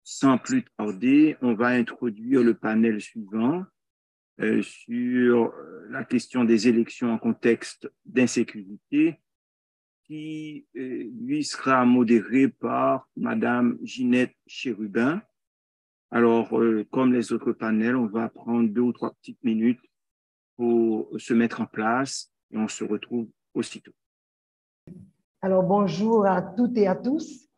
sans plus tarder, on va introduire le panel suivant sur la question des élections en contexte d'insécurité, qui lui sera modéré par Madame Ginette Chérubin. Alors, comme les autres panels, on va prendre 2 ou 3 petites minutes pour se mettre en place et on se retrouve aussitôt. Alors, bonjour à toutes et à tous.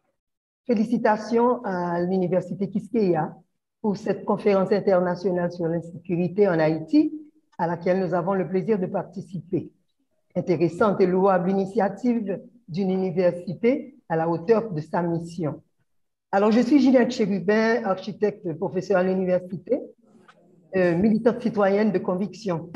Félicitations à l'Université Quisqueya pour cette conférence internationale sur l'insécurité en Haïti à laquelle nous avons le plaisir de participer. Intéressante et louable initiative d'une université à la hauteur de sa mission. Alors, je suis Ginette Chérubin, architecte, professeure à l'université, militante citoyenne de conviction.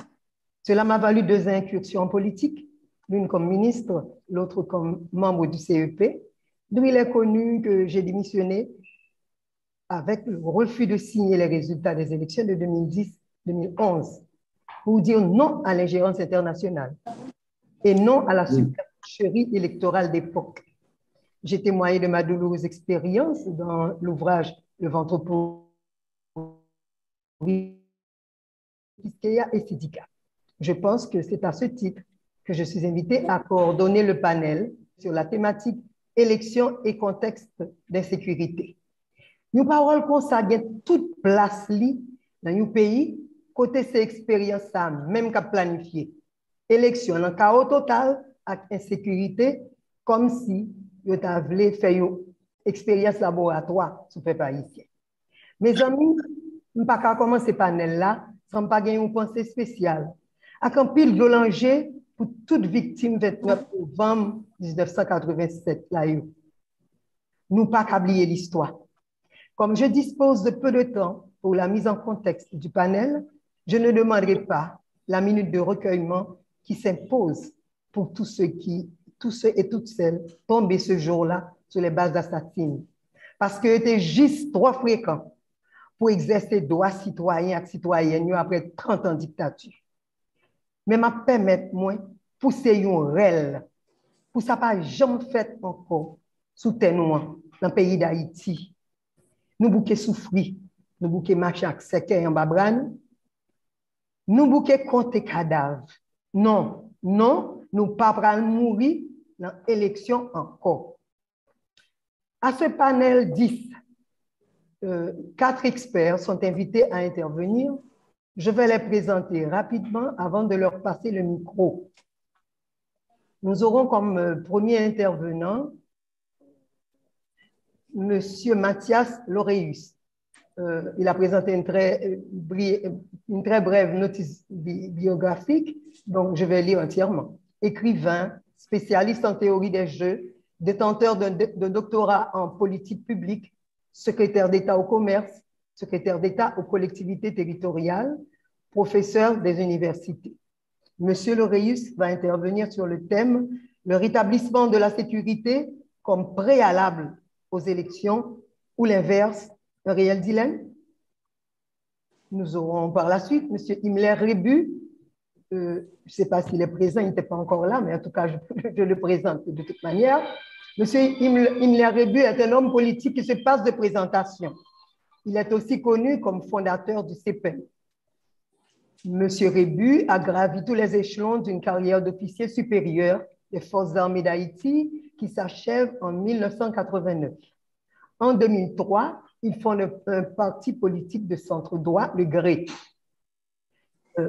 Cela m'a valu 2 incursions politiques, l'une comme ministre, l'autre comme membre du CEP, d'où il est connu que j'ai démissionné avec le refus de signer les résultats des élections de 2010-2011 pour dire non à l'ingérence internationale et non à la supercherie électorale d'époque. J'ai témoigné de ma douloureuse expérience dans l'ouvrage Le ventre pourri, Quisqueya et Sidika. Je pense que c'est à ce titre que je suis invitée à coordonner le panel sur la thématique élections et contexte d'insécurité. Nous parlons qu'on s'agit toute place li dans un pays côté ces expériences même qu'à planifier. Élection en chaos total avec insécurité comme si vous avez fait une expérience laboratoire sur le peuple haïtien. Mes amis, je ne peux pas commencer ce panel-là sans pas gagner une pensée spéciale. À un pile violent pour toute victime 29 novembre 1987. Là, nous pas oublier l'histoire. Comme je dispose de peu de temps pour la mise en contexte du panel, je ne demanderai pas la minute de recueillement qui s'impose pour tous ceux et toutes celles tombés ce jour-là sur les bases assassines. Parce que c'était juste trop fréquent pour exercer droits citoyens et citoyennes après 30 ans de dictature. Mais m'a permettre moi pousser une règle pour ça pas jamais fait encore sous terre dans le pays d'Haïti. Nous bouquet souffrir, nous bouquet marcher avec séquelles en babran, nous bouquet compter cadavres. Non, non, nous pas pral mourir dans l'élection encore. À ce panel 10, 4 experts sont invités à intervenir. Je vais les présenter rapidement avant de leur passer le micro. Nous aurons comme premier intervenant M. Mathias Laureus. Il a présenté une très brève notice biographique, donc je vais lire entièrement. Écrivain, spécialiste en théorie des jeux, détenteur de doctorat en politique publique, secrétaire d'État au commerce, secrétaire d'État aux collectivités territoriales, professeur des universités. Monsieur Laureus va intervenir sur le thème « Le rétablissement de la sécurité comme préalable aux élections ou l'inverse, un réel dilemme ». Nous aurons par la suite monsieur Himmler Rebu. Je ne sais pas s'il est présent, il n'était pas encore là, mais en tout cas, je le présente de toute manière. Monsieur Himmler Rebu est un homme politique qui se passe de présentation. Il est aussi connu comme fondateur du CEPEN. Monsieur Rebu a gravi tous les échelons d'une carrière d'officier supérieur des Forces armées d'Haïti qui s'achève en 1989. En 2003, il fonde un parti politique de centre-droit, le GRE.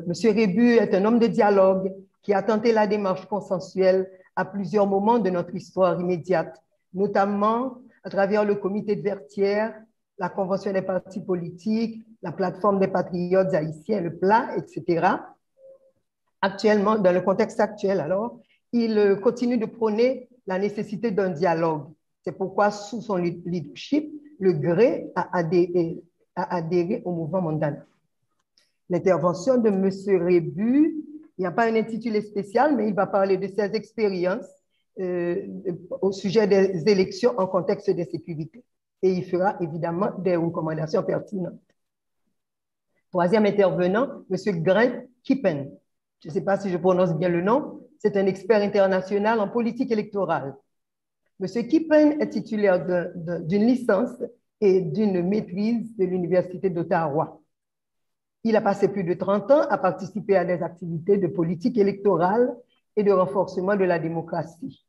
Monsieur Rebu est un homme de dialogue qui a tenté la démarche consensuelle à plusieurs moments de notre histoire immédiate, notamment à travers le comité de Vertières, la Convention des partis politiques, la plateforme des patriotes haïtiens, le PLA, etc. Actuellement, dans le contexte actuel, alors, il continue de prôner la nécessité d'un dialogue. C'est pourquoi, sous son leadership, le GRE a adhéré au mouvement Mondana. L'intervention de M. Rebu, il n'y a pas un intitulé spécial, mais il va parler de ses expériences au sujet des élections en contexte de sécurité. Et il fera évidemment des recommandations pertinentes. Troisième intervenant, M. Grant Kippen. Je ne sais pas si je prononce bien le nom. C'est un expert international en politique électorale. M. Kippen est titulaire d'une licence et d'une maîtrise de l'Université d'Ottawa. Il a passé plus de 30 ans à participer à des activités de politique électorale et de renforcement de la démocratie.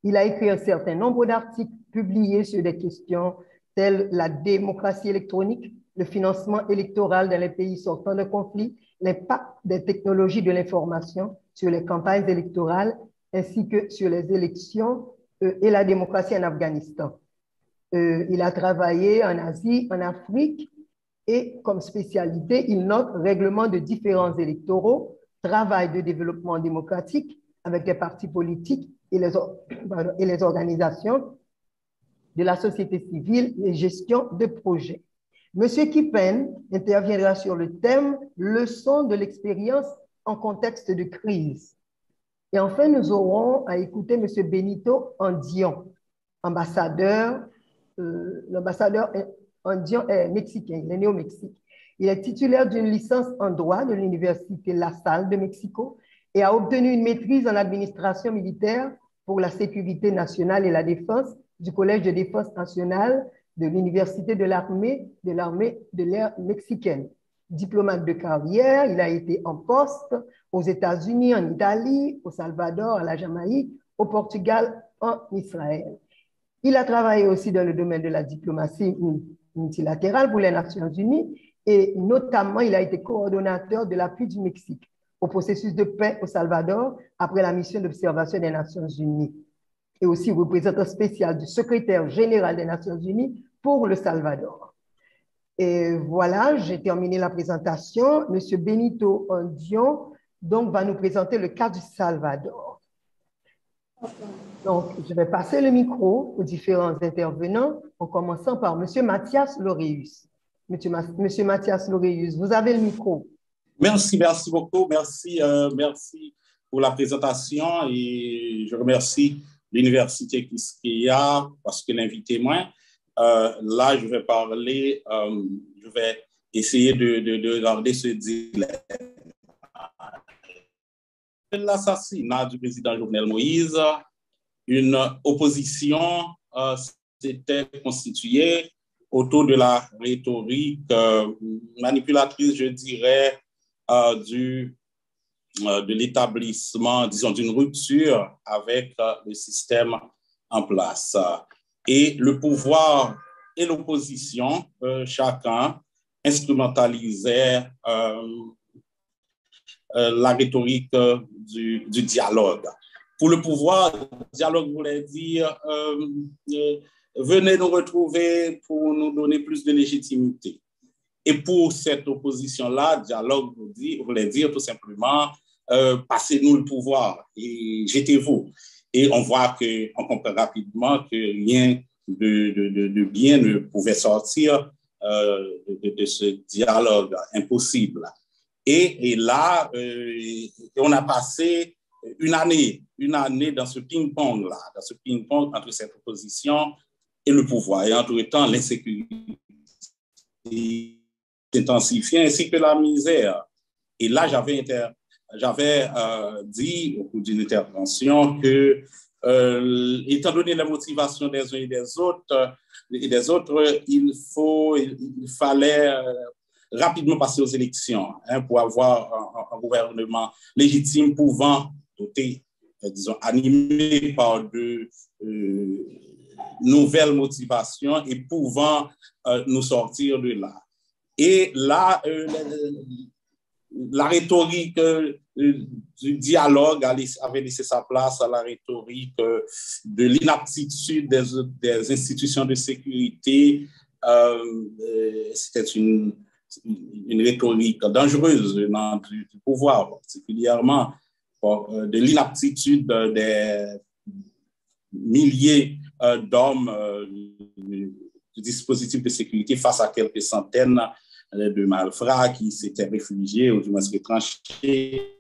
Il a écrit un certain nombre d'articles publiés sur des questions telles la démocratie électronique, le financement électoral dans les pays sortant de conflits, l'impact des technologies de l'information sur les campagnes électorales, ainsi que sur les élections et la démocratie en Afghanistan. Il a travaillé en Asie, en Afrique, et comme spécialité, il note règlement de différends électoraux, travail de développement démocratique avec les partis politiques et les organisations de la société civile et gestion de projets. Monsieur Kippen interviendra sur le thème « Leçons de l'expérience en contexte de crise ». Et enfin, nous aurons à écouter Monsieur Benito Andion, ambassadeur, l'ambassadeur Andion est mexicain, il est né au Mexique. Il est titulaire d'une licence en droit de l'Université La Salle de Mexico et a obtenu une maîtrise en administration militaire pour la sécurité nationale et la défense du Collège de défense nationale de l'Université de l'armée de l'air mexicaine. Diplomate de carrière, il a été en poste aux États-Unis, en Italie, au Salvador, à la Jamaïque, au Portugal, en Israël. Il a travaillé aussi dans le domaine de la diplomatie multilatérale pour les Nations Unies et notamment, il a été coordonnateur de l'appui du Mexique au processus de paix au Salvador après la mission d'observation des Nations Unies et aussi représentant spécial du secrétaire général des Nations Unies pour le Salvador. Et voilà, j'ai terminé la présentation. Monsieur Benito Andion donc, va nous présenter le cas du Salvador. Donc, je vais passer le micro aux différents intervenants, en commençant par Monsieur Mathias Laureus. Monsieur Mathias Laureus, vous avez le micro. Merci beaucoup. Merci pour la présentation et je remercie l'Université Quisqueya parce qu'elle a invité moi. Là, je vais parler, je vais essayer de regarder ce dilemme. L'assassinat du président Jovenel Moïse, une opposition s'était constituée autour de la rhétorique manipulatrice, je dirais, de l'établissement, disons, d'une rupture avec le système en place. Et le pouvoir et l'opposition, chacun instrumentalisait la rhétorique du dialogue. Pour le pouvoir, le dialogue voulait dire venez nous retrouver pour nous donner plus de légitimité. Et pour cette opposition-là, dialogue voulait dire tout simplement passez-nous le pouvoir et jetez-vous. Et on voit qu'on comprend rapidement que rien de bien ne pouvait sortir de ce dialogue impossible. Et là, on a passé une année dans ce ping-pong-là, dans ce ping-pong entre cette opposition et le pouvoir. Et entre-temps, l'insécurité s'intensifiait ainsi que la misère. Et là, j'avais dit au cours d'une intervention que, étant donné la motivation des uns et des autres, il fallait rapidement passer aux élections pour avoir un gouvernement légitime pouvant doter, disons, animé par de nouvelles motivations et pouvant nous sortir de là. Et là, la rhétorique du dialogue avait laissé sa place à la rhétorique de l'inaptitude des institutions de sécurité. C'était une rhétorique dangereuse du pouvoir, particulièrement de l'inaptitude des milliers d'hommes du dispositif de sécurité face à quelques centaines de malfrats qui s'étaient réfugiés ou du moins retranchés,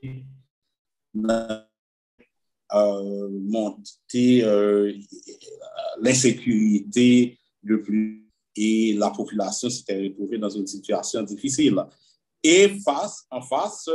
monter l'insécurité de plus et la population s'était retrouvée dans une situation difficile. Et en face,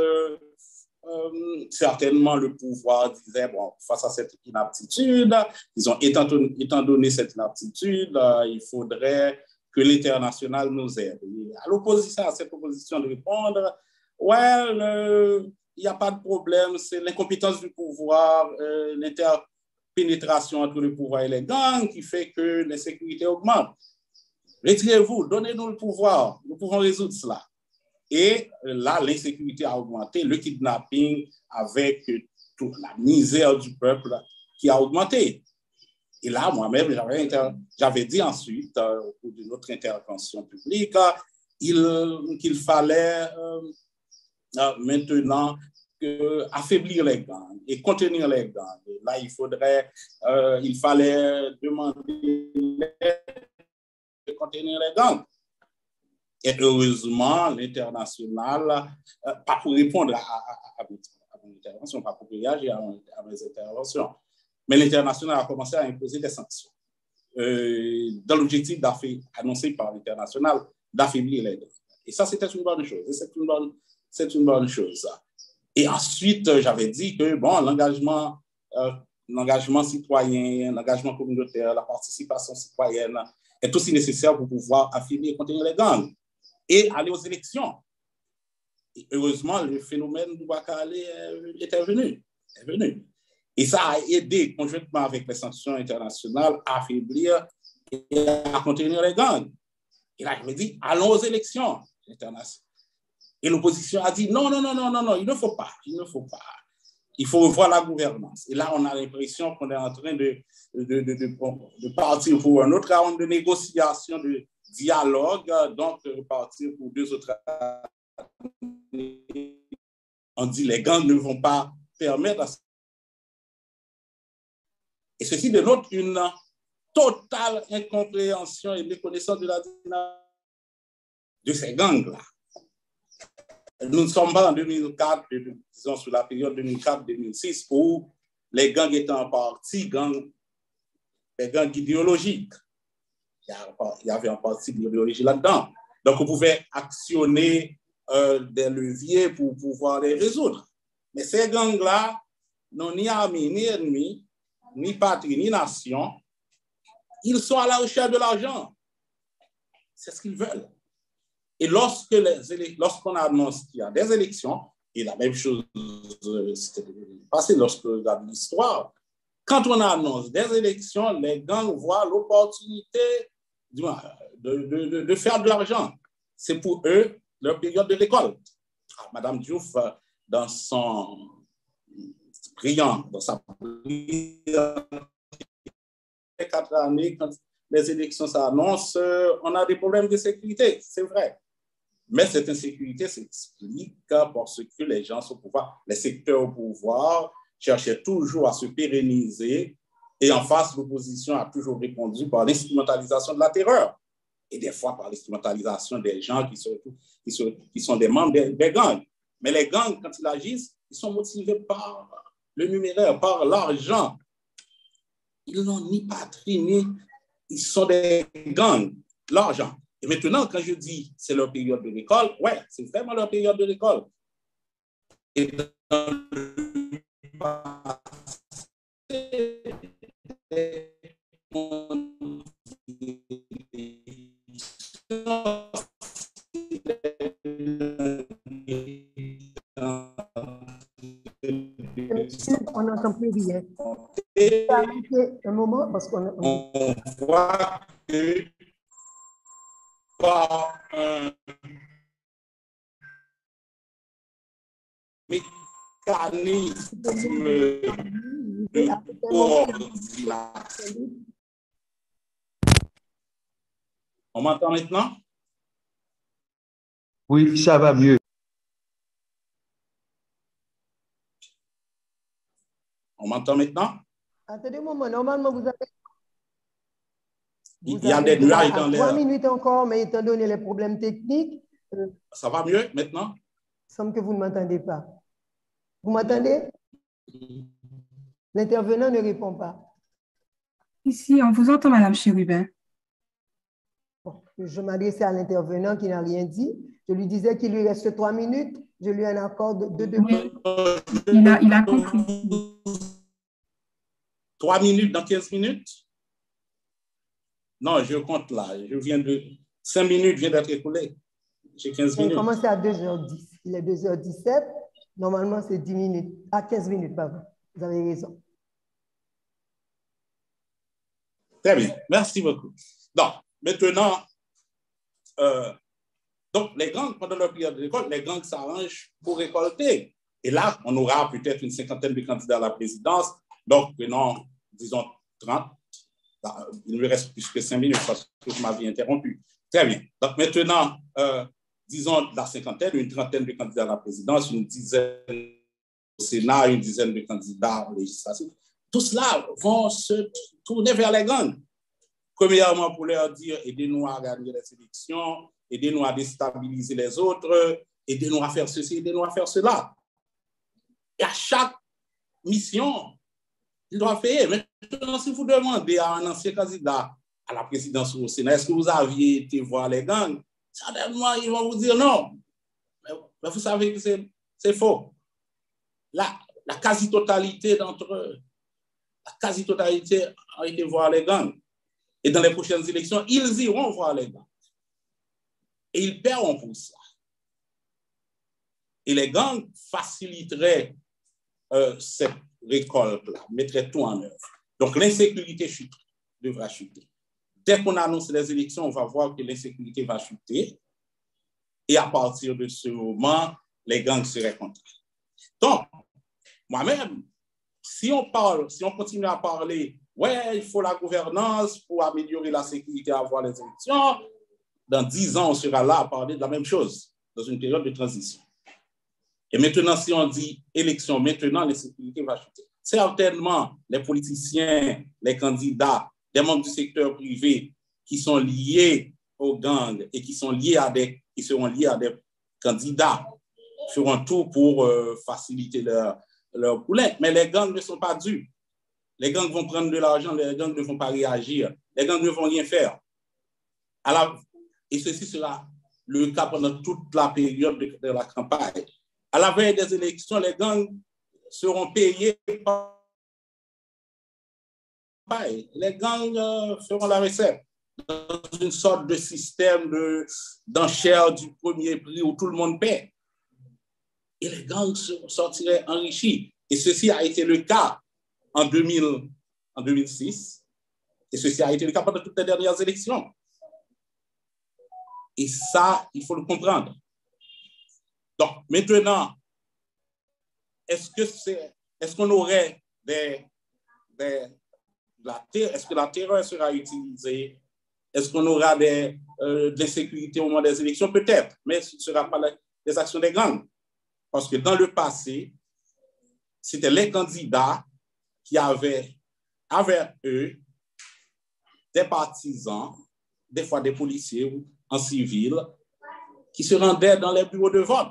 certainement le pouvoir disait, bon, face à cette inaptitude, disons, étant donné cette inaptitude, il faudrait que l'international nous aide. Et à l'opposition à cette proposition de répondre, ouais, il n'y a pas de problème, c'est l'incompétence du pouvoir, l'interpénétration entre le pouvoir et les gangs qui fait que l'insécurité augmente. Retirez-vous, donnez-nous le pouvoir, nous pouvons résoudre cela. Et là, l'insécurité a augmenté, le kidnapping avec toute la misère du peuple qui a augmenté. Et là, moi-même, j'avais dit ensuite, au cours de notre intervention publique, qu'il fallait maintenant affaiblir les gangs et contenir les gangs. Et là, il fallait demander de contenir les gangs. Et heureusement, l'international, pas pour répondre à mon intervention, pas pour réagir à mes interventions, mais l'international a commencé à imposer des sanctions dans l'objectif annoncé par l'international d'affaiblir les gangs. Et ça, c'était une bonne chose. C'est une bonne chose. Et ensuite, j'avais dit que bon, l'engagement citoyen, l'engagement communautaire, la participation citoyenne est aussi nécessaire pour pouvoir affaiblir et contenir les gangs et aller aux élections. Et heureusement, le phénomène du Bouakale est venu. Et ça a aidé, conjointement avec les sanctions internationales, à affaiblir et à contenir les gangs. Et là, je me dis, allons aux élections internationales. Et l'opposition a dit, non, il ne faut pas. Il faut revoir la gouvernance. Et là, on a l'impression qu'on est en train de partir pour un autre round de négociation, de dialogue, donc repartir pour 2 autres années. On dit, les gangs ne vont pas permettre. Et ceci dénote une totale incompréhension et méconnaissance de la dynamique de ces gangs-là. Nous ne sommes pas en 2004, disons sur la période 2004-2006, où les gangs étaient en partie des gangs idéologiques. Il y avait en partie d'idéologie là-dedans. Donc, on pouvait actionner des leviers pour pouvoir les résoudre. Mais ces gangs-là n'ont ni amis, ni ennemis, ni patrie, ni nation. Ils sont à la recherche de l'argent. C'est ce qu'ils veulent. Et lorsqu'on annonce qu'il y a des élections, et la même chose s'était passé lorsque dans l'histoire, quand on annonce des élections, les gangs voient l'opportunité de faire de l'argent. C'est pour eux leur période de récolte. Madame Diouf, dans sa brillante 4 années, quand les élections s'annoncent, on a des problèmes de sécurité, c'est vrai. Mais cette insécurité s'explique parce que les gens au pouvoir, les secteurs au pouvoir cherchaient toujours à se pérenniser et en face, l'opposition a toujours répondu par l'instrumentalisation de la terreur et des fois par l'instrumentalisation des gens qui sont des membres des gangs. Mais les gangs, quand ils agissent, ils sont motivés par le numéraire, par l'argent. Ils n'ont ni patrie, ni... Ils sont des gangs, l'argent. Et maintenant, quand je dis c'est leur période de récolte, ouais, c'est vraiment leur période de récolte. Et dans le passé, on n'entend plus rien. Un moment, parce qu'on on voit que par un mécanisme de coordination. On m'entend maintenant? Oui, ça va mieux. On m'entend maintenant? Attendez un moment, normalement vous avez... Il y a des nuages dans l'air. 3 minutes encore, mais étant donné les problèmes techniques... Ça va mieux maintenant? Il semble que vous ne m'entendez pas. Vous m'entendez? L'intervenant ne répond pas. Ici, on vous entend, Madame Chérubin. Bon, je m'adressais à l'intervenant qui n'a rien dit. Je lui disais qu'il lui reste 3 minutes. Je lui en accorde 2 minutes. Il a compris. 3 minutes dans 15 minutes? Non, je compte là. 5 minutes viennent d'être écoulées. J'ai 15 minutes. Il a commencé à 2h10. Il est 2h17. Normalement, c'est 10 minutes. À 15 minutes, pardon. Vous avez raison. Très bien. Merci beaucoup. Donc, maintenant, donc les gangs, pendant leur période de l'école, les gangs s'arrangent pour récolter. Et là, on aura peut-être une cinquantaine de candidats à la présidence. Donc, maintenant, disons 30. Il me reste plus que 5 minutes parce que vous m'avez interrompu. Très bien. Donc, maintenant, disons la cinquantaine, une trentaine de candidats à la présidence, une dizaine au Sénat, une dizaine de candidats aux législatives. Tout cela vont se tourner vers les gangs. Premièrement, pour leur dire, aidez-nous à gagner les élections, aidez-nous à déstabiliser les autres, aidez-nous à faire ceci, aidez-nous à faire cela. Et à chaque mission, ils doivent payer. Maintenant, si vous demandez à un ancien candidat à la présidence au Sénat, est-ce que vous aviez été voir les gangs? Certainement, ils vont vous dire non. Mais vous savez que c'est faux. La quasi-totalité d'entre eux, la quasi-totalité a été voir les gangs. Et dans les prochaines élections, ils iront voir les gangs. Et ils paieront pour ça. Et les gangs faciliteraient cette récolte-là, mettraient tout en œuvre. Donc l'insécurité devra chuter. Dès qu'on annonce les élections, on va voir que l'insécurité va chuter. Et à partir de ce moment, les gangs seraient contents. Donc, moi-même, si on continue à parler, ouais, il faut la gouvernance pour améliorer la sécurité avant les élections, dans 10 ans, on sera là à parler de la même chose, dans une période de transition. Et maintenant, si on dit élection, maintenant, l'insécurité va chuter. Certainement, les politiciens, les candidats, des membres du secteur privé qui sont liés aux gangs et qui seront liés à des candidats feront tout pour faciliter leur poulain. Mais les gangs ne sont pas dus. Les gangs vont prendre de l'argent, les gangs ne vont pas réagir, les gangs ne vont rien faire. Et ceci sera le cas pendant toute la période de la campagne. À la veille des élections, les gangs seront payés par... Les gangs feront la recette dans une sorte de système d'enchère du premier prix où tout le monde paie. Et les gangs sortiraient enrichis. Et ceci a été le cas en 2006. Et ceci a été le cas pendant toutes les dernières élections. Et ça, il faut le comprendre. Donc, maintenant, est-ce qu'on aurait est-ce que la terreur sera utilisée? Est-ce qu'on aura de l'insécurité au moment des élections? Peut-être, mais ce ne sera pas les actions des gangs. Parce que dans le passé, c'était les candidats qui avaient avec eux des partisans, des fois des policiers en civil, qui se rendaient dans les bureaux de vote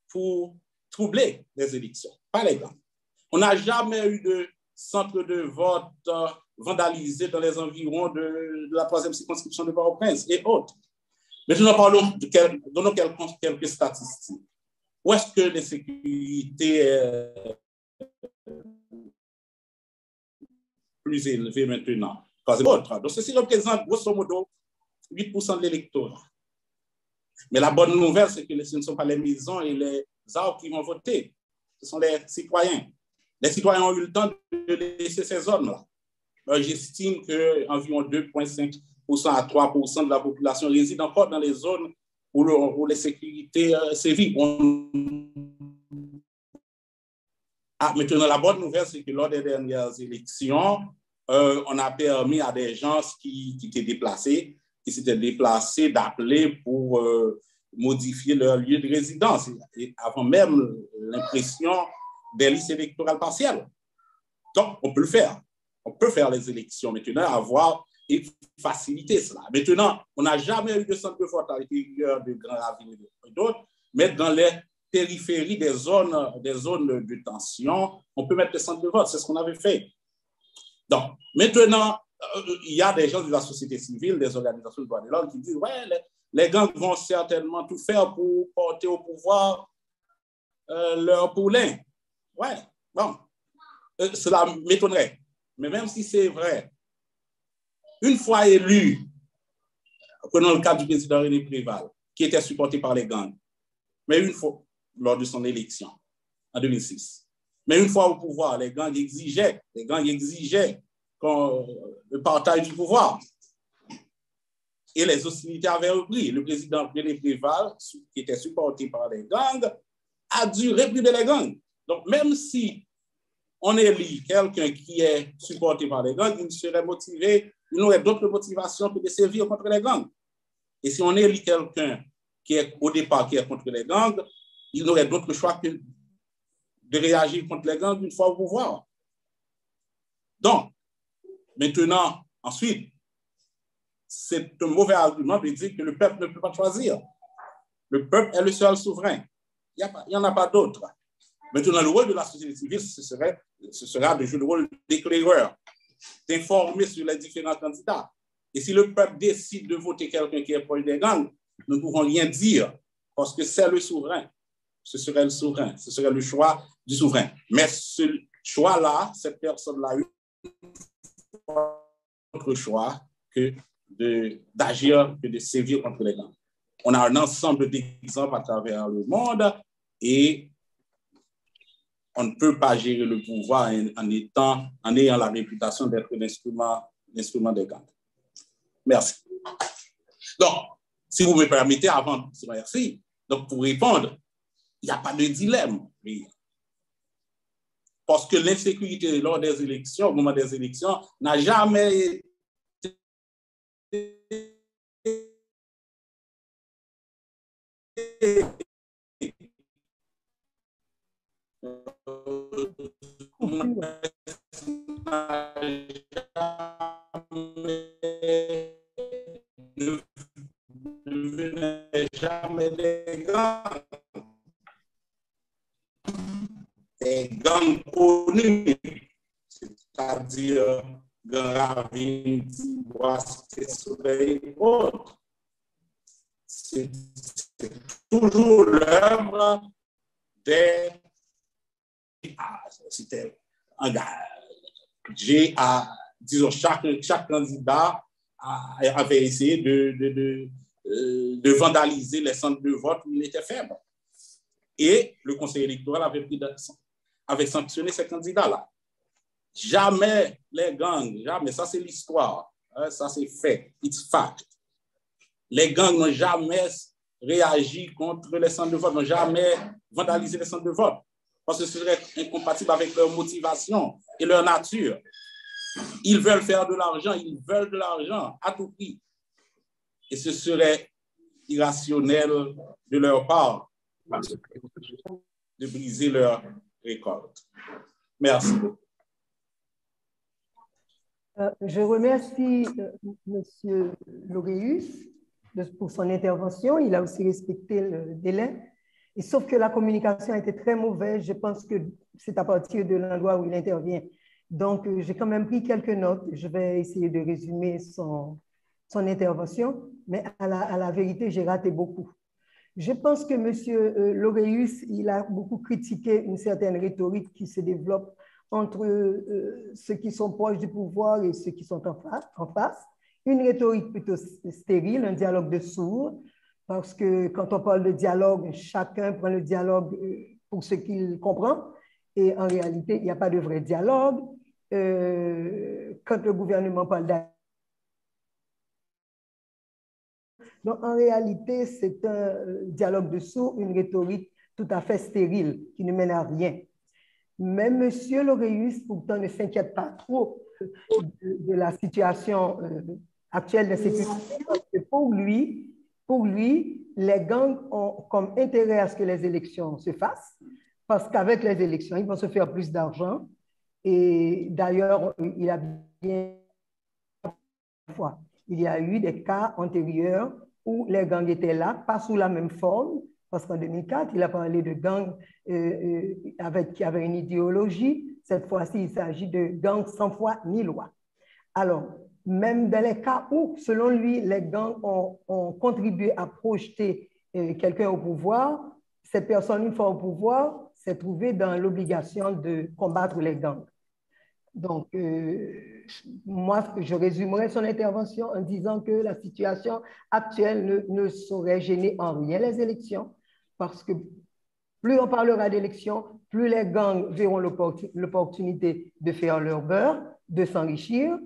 pour troubler les élections, pas les gangs. On n'a jamais eu de centre de vote vandalisé dans les environs de la 3e circonscription de Port-au-Prince et autres. Maintenant, donnons quelques statistiques. Où est-ce que l'insécurité est plus élevée maintenant? Donc, ceci représente grosso modo 8% de l'électorat. Mais la bonne nouvelle, c'est que ce ne sont pas les maisons et les arbres qui vont voter. Ce sont les citoyens. Les citoyens ont eu le temps de laisser ces zones-là. J'estime qu'environ 2,5% à 3% de la population réside encore dans les zones où les sécurités sévissent. Maintenant, la bonne nouvelle, c'est que lors des dernières élections, on a permis à des gens qui étaient déplacés, qui s'étaient déplacés, d'appeler pour modifier leur lieu de résidence, et avant même l'impression des listes électorales partielles. Donc, on peut le faire. On peut faire les élections maintenant, avoir et faciliter cela. Maintenant, on n'a jamais eu de centre de vote à l'intérieur de grandes villes et d'autres, mais dans les périphéries des zones de tension, on peut mettre des centres de vote. C'est ce qu'on avait fait. Donc, maintenant, il y a des gens de la société civile, des organisations de droits de l'homme qui disent, ouais, les gangs vont certainement tout faire pour porter au pouvoir leur poulain. Ouais, bon, cela m'étonnerait. Mais même si c'est vrai, une fois élu, prenons le cas du président René Préval, qui était supporté par les gangs, mais une fois, lors de son élection, en 2006, mais une fois au pouvoir, les gangs exigeaient le partage du pouvoir. Et les hostilités avaient repris. Le président René Préval, qui était supporté par les gangs, a dû réprimer les gangs. Donc, même si on élit quelqu'un qui est supporté par les gangs, il serait motivé, il n'aurait d'autres motivations que de sévir contre les gangs. Et si on élit quelqu'un qui est au départ qui est contre les gangs, il n'aurait d'autre choix que de réagir contre les gangs une fois au pouvoir. Donc, maintenant, ensuite, c'est un mauvais argument de dire que le peuple ne peut pas choisir. Le peuple est le seul souverain. Il n'y en a pas d'autre. Maintenant, le rôle de la société civile, ce sera de jouer le rôle d'éclaireur, d'informer sur les différents candidats. Et si le peuple décide de voter quelqu'un qui est proche des gangs, nous ne pouvons rien dire parce que c'est le souverain. Ce serait le souverain. Ce serait le choix du souverain. Mais ce choix-là, cette personne-là a eu autre choix que d'agir, que de sévir contre les gangs. On a un ensemble d'exemples à travers le monde et on ne peut pas gérer le pouvoir en ayant la réputation d'être l'instrument des gangs. Merci. Donc, si vous me permettez, avant, merci. Donc, pour répondre, il n'y a pas de dilemme. Parce que l'insécurité lors des élections, au moment des élections, n'a jamais été ne venait jamais des gangs connus, c'est-à-dire gangs Ravine, Tibois, Soleil et autres. C'est toujours l'œuvre des... C'était un gars. Disons, chaque candidat avait essayé de vandaliser les centres de vote où il était faible. Et le conseil électoral avait sanctionné ces candidats-là. Jamais les gangs, jamais, ça c'est l'histoire, hein, ça c'est fait, it's fact. Les gangs n'ont jamais réagi contre les centres de vote, n'ont jamais vandalisé les centres de vote, parce que ce serait incompatible avec leur motivation et leur nature. Ils veulent faire de l'argent à tout prix. Et ce serait irrationnel de leur part de briser leur récolte. Merci. Je remercie M. Laureus pour son intervention. Il a aussi respecté le délai. Et sauf que la communication a été très mauvaise, je pense que c'est à partir de l'endroit où il intervient. Donc, j'ai quand même pris quelques notes. Je vais essayer de résumer son intervention, mais à la vérité, j'ai raté beaucoup. Je pense que M. Laureus, il a beaucoup critiqué une certaine rhétorique qui se développe entre ceux qui sont proches du pouvoir et ceux qui sont en face. Une rhétorique plutôt stérile, un dialogue de sourds, parce que quand on parle de dialogue, chacun prend le dialogue pour ce qu'il comprend, et en réalité, il n'y a pas de vrai dialogue. Quand le gouvernement parle dialogue, donc, en réalité, c'est un dialogue de sourds, une rhétorique tout à fait stérile qui ne mène à rien. Mais M. Laureus, pourtant, ne s'inquiète pas trop de la situation actuelle de sécurité, parce que pour lui, les gangs ont comme intérêt à ce que les élections se fassent, parce qu'avec les élections, ils vont se faire plus d'argent. Et d'ailleurs, il y a eu des cas antérieurs où les gangs étaient là, pas sous la même forme, parce qu'en 2004, il a parlé de gangs qui avaient une idéologie. Cette fois-ci, il s'agit de gangs sans foi ni loi. Alors, même dans les cas où, selon lui, les gangs ont contribué à projeter quelqu'un au pouvoir, cette personne, une fois au pouvoir, s'est trouvée dans l'obligation de combattre les gangs. Donc, moi, je résumerai son intervention en disant que la situation actuelle ne saurait gêner en rien les élections, parce que plus on parlera d'élections, plus les gangs verront l'opportunité de faire leur beurre, de s'enrichir,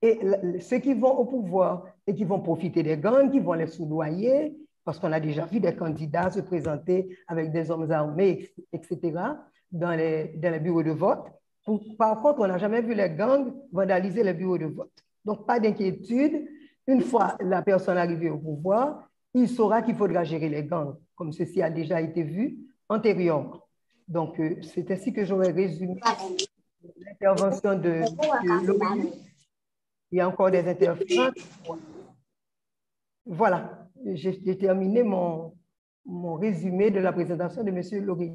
et ceux qui vont au pouvoir et qui vont profiter des gangs, qui vont les soudoyer, parce qu'on a déjà vu des candidats se présenter avec des hommes armés, etc., dans les bureaux de vote. Par contre, on n'a jamais vu les gangs vandaliser les bureaux de vote. Donc, pas d'inquiétude. Une fois la personne arrivée au pouvoir, il saura qu'il faudra gérer les gangs, comme ceci a déjà été vu antérieurement. Donc, c'est ainsi que j'aurais résumé l'intervention de M. Loris. Il y a encore des interférences. Voilà, j'ai terminé mon résumé de la présentation de M. Loris.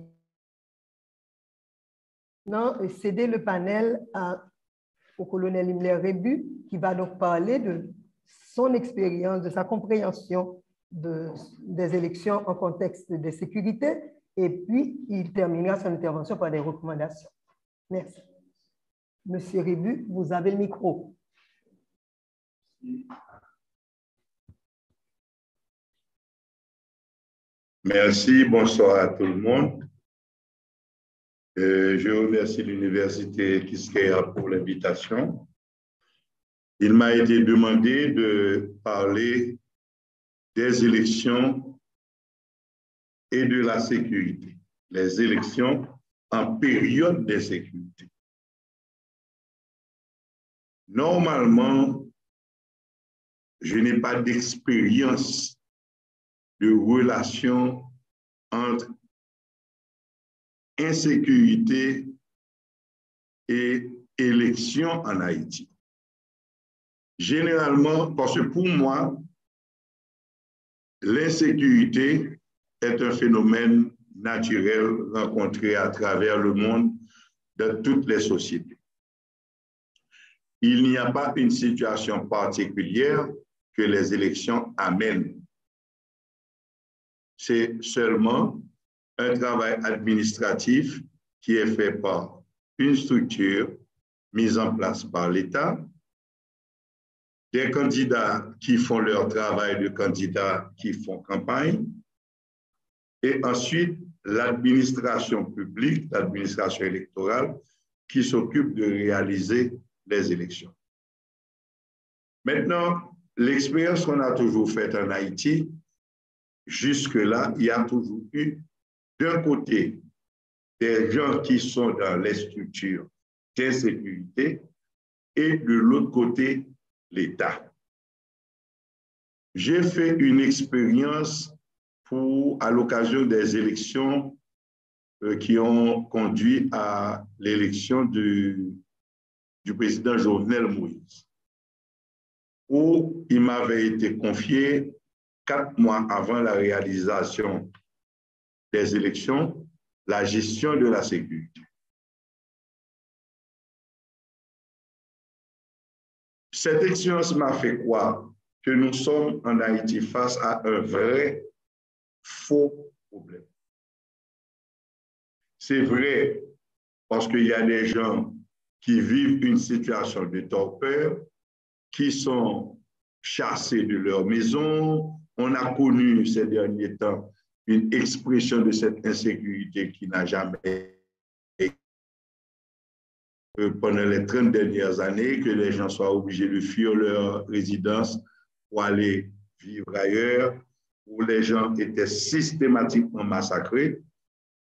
Maintenant, céder le panel au colonel Himmler Rebu, qui va donc parler de son expérience, de sa compréhension des élections en contexte de sécurité, et puis il terminera son intervention par des recommandations. Merci. Monsieur Rebu, vous avez le micro. Merci, bonsoir à tout le monde. Je remercie l'Université Quisqueya pour l'invitation. Il m'a été demandé de parler des élections et de la sécurité. Les élections en période d'insécurité. Normalement, je n'ai pas d'expérience de relation entre insécurité et élection en Haïti. Généralement, parce que pour moi, l'insécurité est un phénomène naturel rencontré à travers le monde dans toutes les sociétés. Il n'y a pas une situation particulière que les élections amènent. C'est seulement un travail administratif qui est fait par une structure mise en place par l'État, des candidats qui font leur travail de candidats qui font campagne, et ensuite l'administration publique, l'administration électorale, qui s'occupe de réaliser les élections. Maintenant, l'expérience qu'on a toujours faite en Haïti, jusque-là, il y a toujours eu, d'un côté, des gens qui sont dans les structures d'insécurité et de l'autre côté, l'État. J'ai fait une expérience à l'occasion des élections qui ont conduit à l'élection du président Jovenel Moïse, où il m'avait été confié 4 mois avant la réalisation des élections, la gestion de la sécurité. Cette expérience m'a fait croire que nous sommes en Haïti face à un vrai faux problème. C'est vrai parce qu'il y a des gens qui vivent une situation de torpeur, qui sont chassés de leur maison. On a connu ces derniers temps une expression de cette insécurité qui n'a jamais été pendant les 30 dernières années, que les gens soient obligés de fuir leur résidence pour aller vivre ailleurs, où les gens étaient systématiquement massacrés.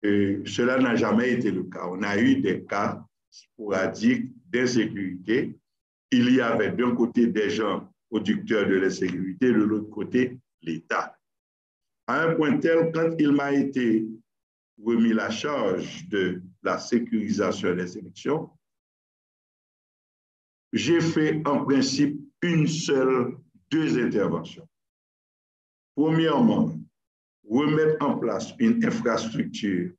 Cela n'a jamais été le cas. On a eu des cas sporadiques d'insécurité. Il y avait d'un côté des gens producteurs de l'insécurité, de l'autre côté, l'État. À un point tel, quand il m'a été remis la charge de la sécurisation des élections, j'ai fait en principe deux interventions. Premièrement, remettre en place une infrastructure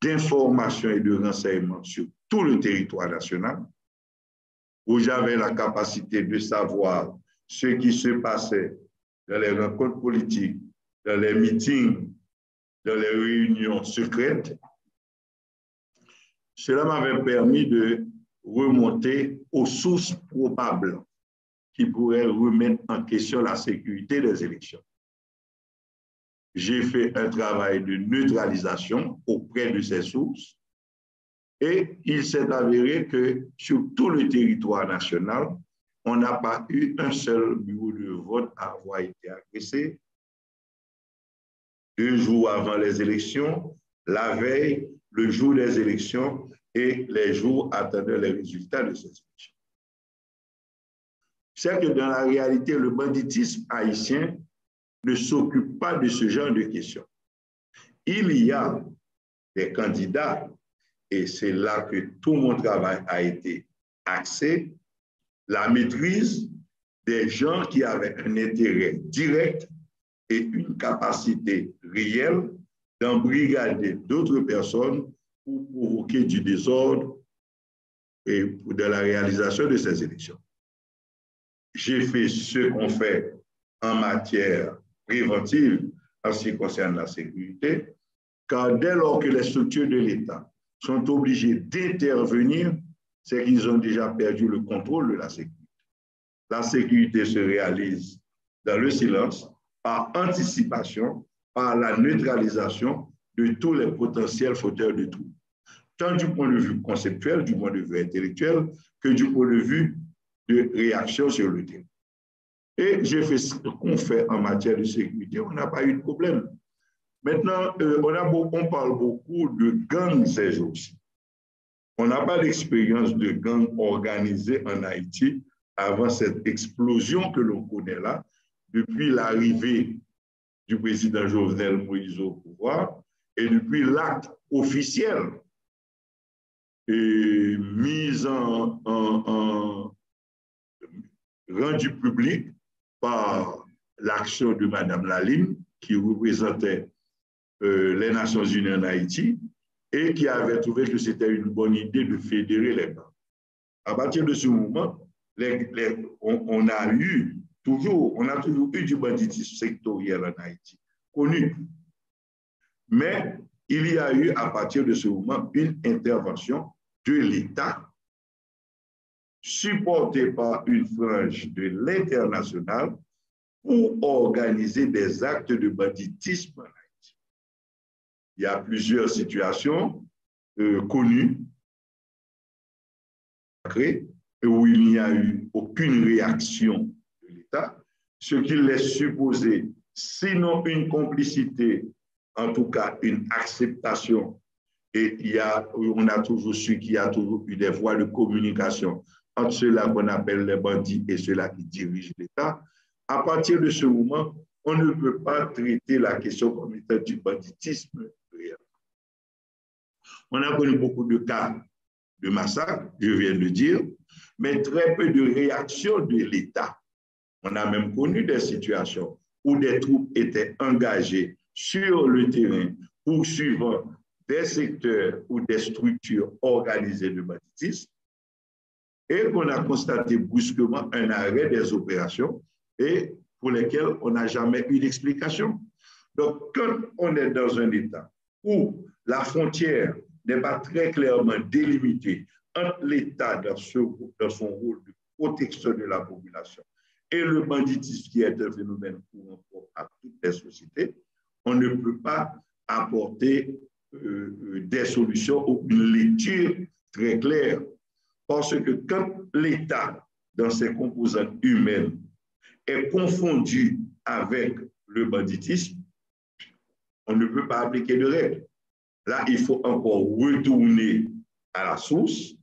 d'information et de renseignement sur tout le territoire national, où j'avais la capacité de savoir ce qui se passait dans les rencontres politiques, dans les meetings, dans les réunions secrètes. Cela m'avait permis de remonter aux sources probables qui pourraient remettre en question la sécurité des élections. J'ai fait un travail de neutralisation auprès de ces sources et il s'est avéré que sur tout le territoire national, on n'a pas eu un seul bureau de vote à avoir été agressé 2 jours avant les élections, la veille, le jour des élections et les jours attendant les résultats de ces élections. C'est que dans la réalité, le banditisme haïtien ne s'occupe pas de ce genre de questions. Il y a des candidats, et c'est là que tout mon travail a été axé, la maîtrise des gens qui avaient un intérêt direct et une capacité réelle d'embrigader d'autres personnes pour provoquer du désordre et pour de la réalisation de ces élections. J'ai fait ce qu'on fait en matière préventive en ce qui concerne la sécurité, car dès lors que les structures de l'État sont obligées d'intervenir, c'est qu'ils ont déjà perdu le contrôle de la sécurité. La sécurité se réalise dans le silence, par anticipation, par la neutralisation de tous les potentiels fauteurs de troubles, tant du point de vue conceptuel, du point de vue intellectuel, que du point de vue de réaction sur le terrain. Et j'ai fait ce qu'on fait en matière de sécurité, on n'a pas eu de problème. Maintenant, on parle beaucoup de gangs ces jours-ci. On n'a pas d'expérience de gangs organisés en Haïti avant cette explosion que l'on connaît là, depuis l'arrivée du président Jovenel Moïse au pouvoir et depuis l'acte officiel et rendu public par l'action de Mme Laline, qui représentait les Nations Unies en Haïti et qui avait trouvé que c'était une bonne idée de fédérer les banques. À partir de ce moment, on a toujours eu du banditisme sectoriel en Haïti, connu. Mais il y a eu à partir de ce moment une intervention de l'État supportée par une frange de l'international pour organiser des actes de banditisme en Haïti. Il y a plusieurs situations connues où il n'y a eu aucune réaction de l'État, ce qui laisse supposer, sinon une complicité, en tout cas une acceptation. Et on a toujours su qu'il y a toujours eu des voies de communication entre ceux-là qu'on appelle les bandits et ceux-là qui dirigent l'État. À partir de ce moment, on ne peut pas traiter la question comme étant du banditisme réel. On a connu beaucoup de cas de massacres, je viens de dire, mais très peu de réactions de l'État. On a même connu des situations où des troupes étaient engagées sur le terrain poursuivant des secteurs ou des structures organisées de banditisme et qu'on a constaté brusquement un arrêt des opérations et pour lesquelles on n'a jamais eu d'explication. Donc, quand on est dans un État où la frontière n'est pas très clairement délimitée entre l'État dans son rôle de protection de la population et le banditisme qui est un phénomène courant à toutes les sociétés, on ne peut pas apporter des solutions ou une lecture très claire. Parce que quand l'État, dans ses composantes humaines, est confondu avec le banditisme, on ne peut pas appliquer de règles. Là, il faut encore retourner à la source,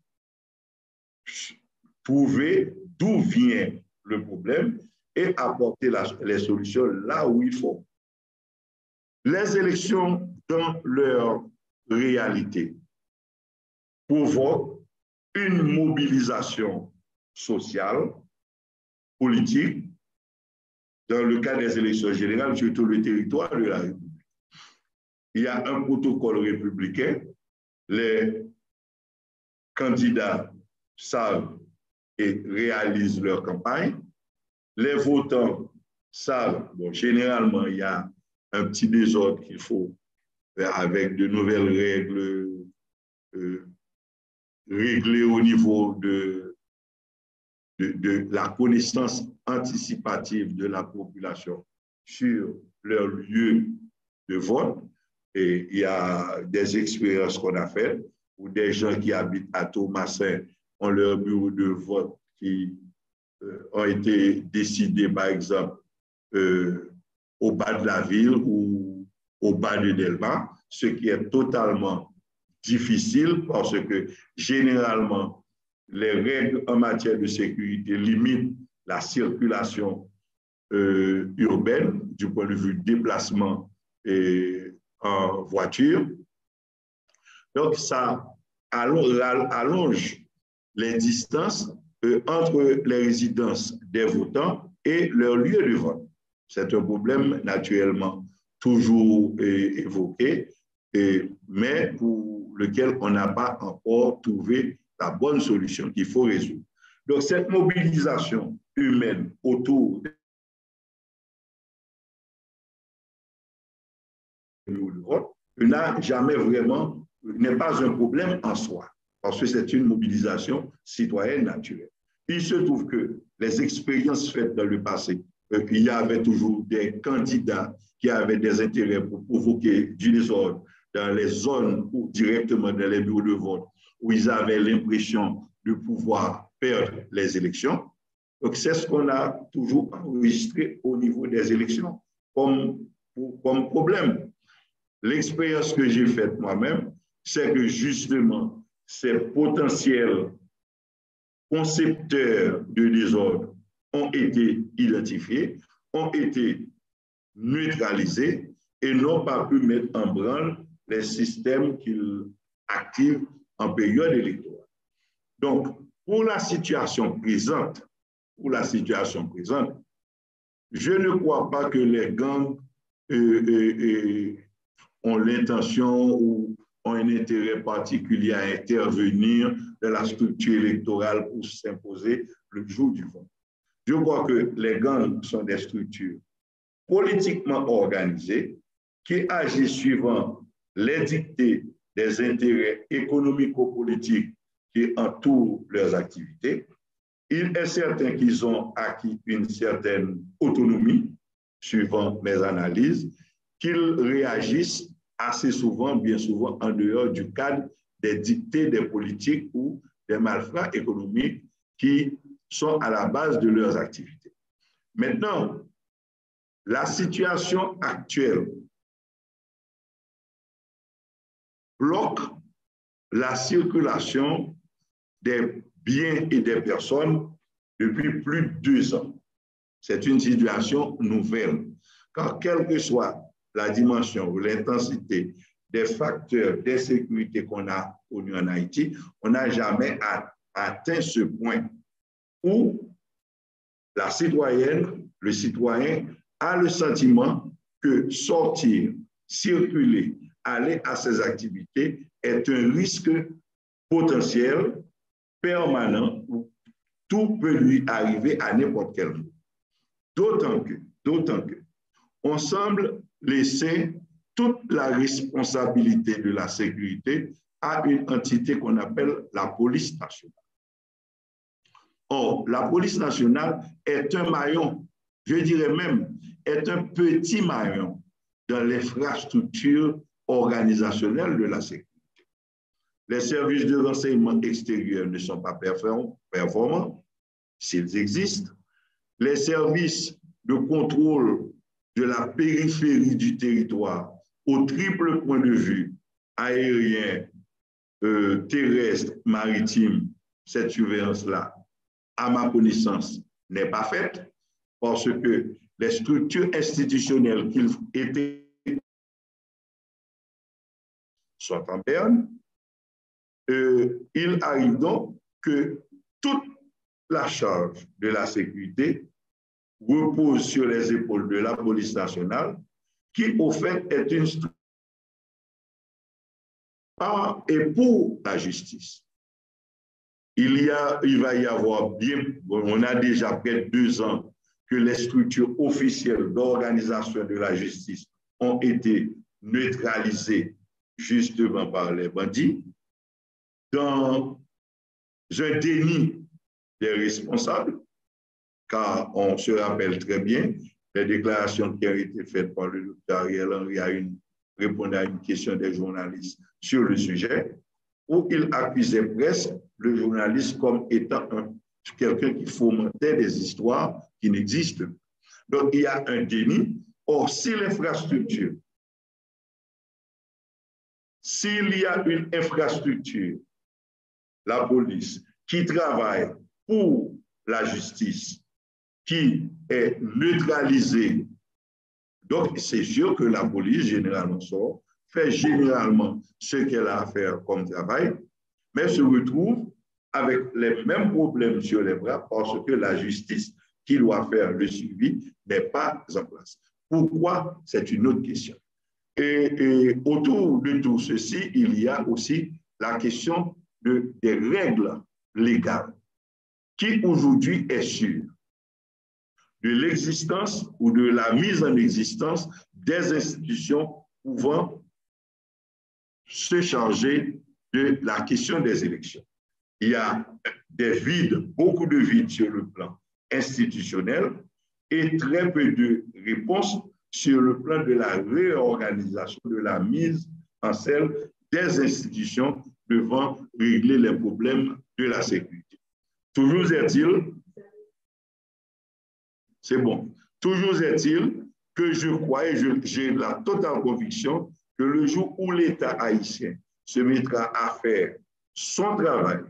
trouver d'où vient le problème et apporter les solutions là où il faut. Les élections, dans leur réalité, provoquent une mobilisation sociale, politique, dans le cas des élections générales sur tout le territoire de la République. Il y a un protocole républicain, les candidats savent et réalisent leur campagne, les votants savent, bon, généralement, il y a un petit désordre qu'il faut faire avec de nouvelles règles régler au niveau de la connaissance anticipative de la population sur leur lieu de vote. Et il y a des expériences qu'on a faites où des gens qui habitent à Thomasin ont leur bureau de vote qui ont été décidés, par exemple, au bas de la ville ou au bas de Delma, ce qui est totalement difficile parce que généralement, les règles en matière de sécurité limitent la circulation urbaine du point de vue déplacement et en voiture. Donc, ça allonge les distances entre les résidences des votants et leur lieu de vote. C'est un problème naturellement toujours évoqué, mais pour lequel on n'a pas encore trouvé la bonne solution qu'il faut résoudre. Donc, cette mobilisation humaine autour du vote n'a jamais vraiment, n'est pas un problème en soi, parce que c'est une mobilisation citoyenne naturelle. Il se trouve que les expériences faites dans le passé, il y avait toujours des candidats qui avaient des intérêts pour provoquer du désordre dans les zones ou directement dans les bureaux de vote où ils avaient l'impression de pouvoir perdre les élections. Donc, c'est ce qu'on a toujours enregistré au niveau des élections comme problème. L'expérience que j'ai faite moi-même, c'est que justement, ces potentiels concepteurs de désordre ont été identifiés, ont été neutralisés et n'ont pas pu mettre en branle les systèmes qu'ils activent en période électorale. Donc, pour la situation présente, je ne crois pas que les gangs ont l'intention ou ont un intérêt particulier à intervenir dans la structure électorale pour s'imposer le jour du vote. Je crois que les gangs sont des structures politiquement organisées qui agissent suivant les dictées des intérêts économico-politiques qui entourent leurs activités. Il est certain qu'ils ont acquis une certaine autonomie, suivant mes analyses, qu'ils réagissent assez souvent, bien souvent, en dehors du cadre des dictées des politiques ou des malfrats économiques qui sont à la base de leurs activités. Maintenant, la situation actuelle bloque la circulation des biens et des personnes depuis plus de 2 ans. C'est une situation nouvelle, car quelle que soit la dimension ou l'intensité des facteurs d'insécurité qu'on a connus en Haïti, on n'a jamais atteint ce point où la citoyenne, le citoyen a le sentiment que sortir, circuler, aller à ses activités est un risque potentiel, permanent, où tout peut lui arriver à n'importe quel moment. D'autant que, on semble laisser toute la responsabilité de la sécurité à une entité qu'on appelle la police nationale. Or, la police nationale est un maillon, je dirais même, est un petit maillon dans l'infrastructure organisationnelle de la sécurité. Les services de renseignement extérieur ne sont pas performants, s'ils existent. Les services de contrôle de la périphérie du territoire au triple point de vue aérien, terrestre, maritime, cette surveillance-là, à ma connaissance, n'est pas faite parce que les structures institutionnelles qui étaient sont en berne. Il arrive donc que toute la charge de la sécurité repose sur les épaules de la police nationale, qui au fait est une structure par et pour la justice. Il va y avoir on a déjà près de 2 ans que les structures officielles d'organisation de la justice ont été neutralisées justement par les bandits. Dans un déni des responsables, car on se rappelle très bien les déclarations qui ont été faites par le docteur Ariel Henry à répondre à une question des journalistes sur le sujet, où il accusait presque le journaliste comme étant quelqu'un qui fomentait des histoires qui n'existent pas. Donc, il y a un déni. Or, si l'infrastructure, s'il y a une infrastructure, la police, qui travaille pour la justice, qui est neutralisée, donc c'est sûr que la police, généralement, fait généralement ce qu'elle a à faire comme travail, mais se retrouve avec les mêmes problèmes sur les bras parce que la justice qui doit faire le suivi n'est pas en place. Pourquoi? C'est une autre question. Et autour de tout ceci, il y a aussi la question des règles légales. Qui aujourd'hui est sûr de l'existence ou de la mise en existence des institutions pouvant se charger de la question des élections? Il y a des vides, beaucoup de vides sur le plan institutionnel et très peu de réponses sur le plan de la réorganisation, de la mise en scène des institutions devant régler les problèmes de la sécurité. Toujours est-il, c'est bon, toujours est-il que je crois et j'ai la totale conviction que le jour où l'État haïtien se mettra à faire son travail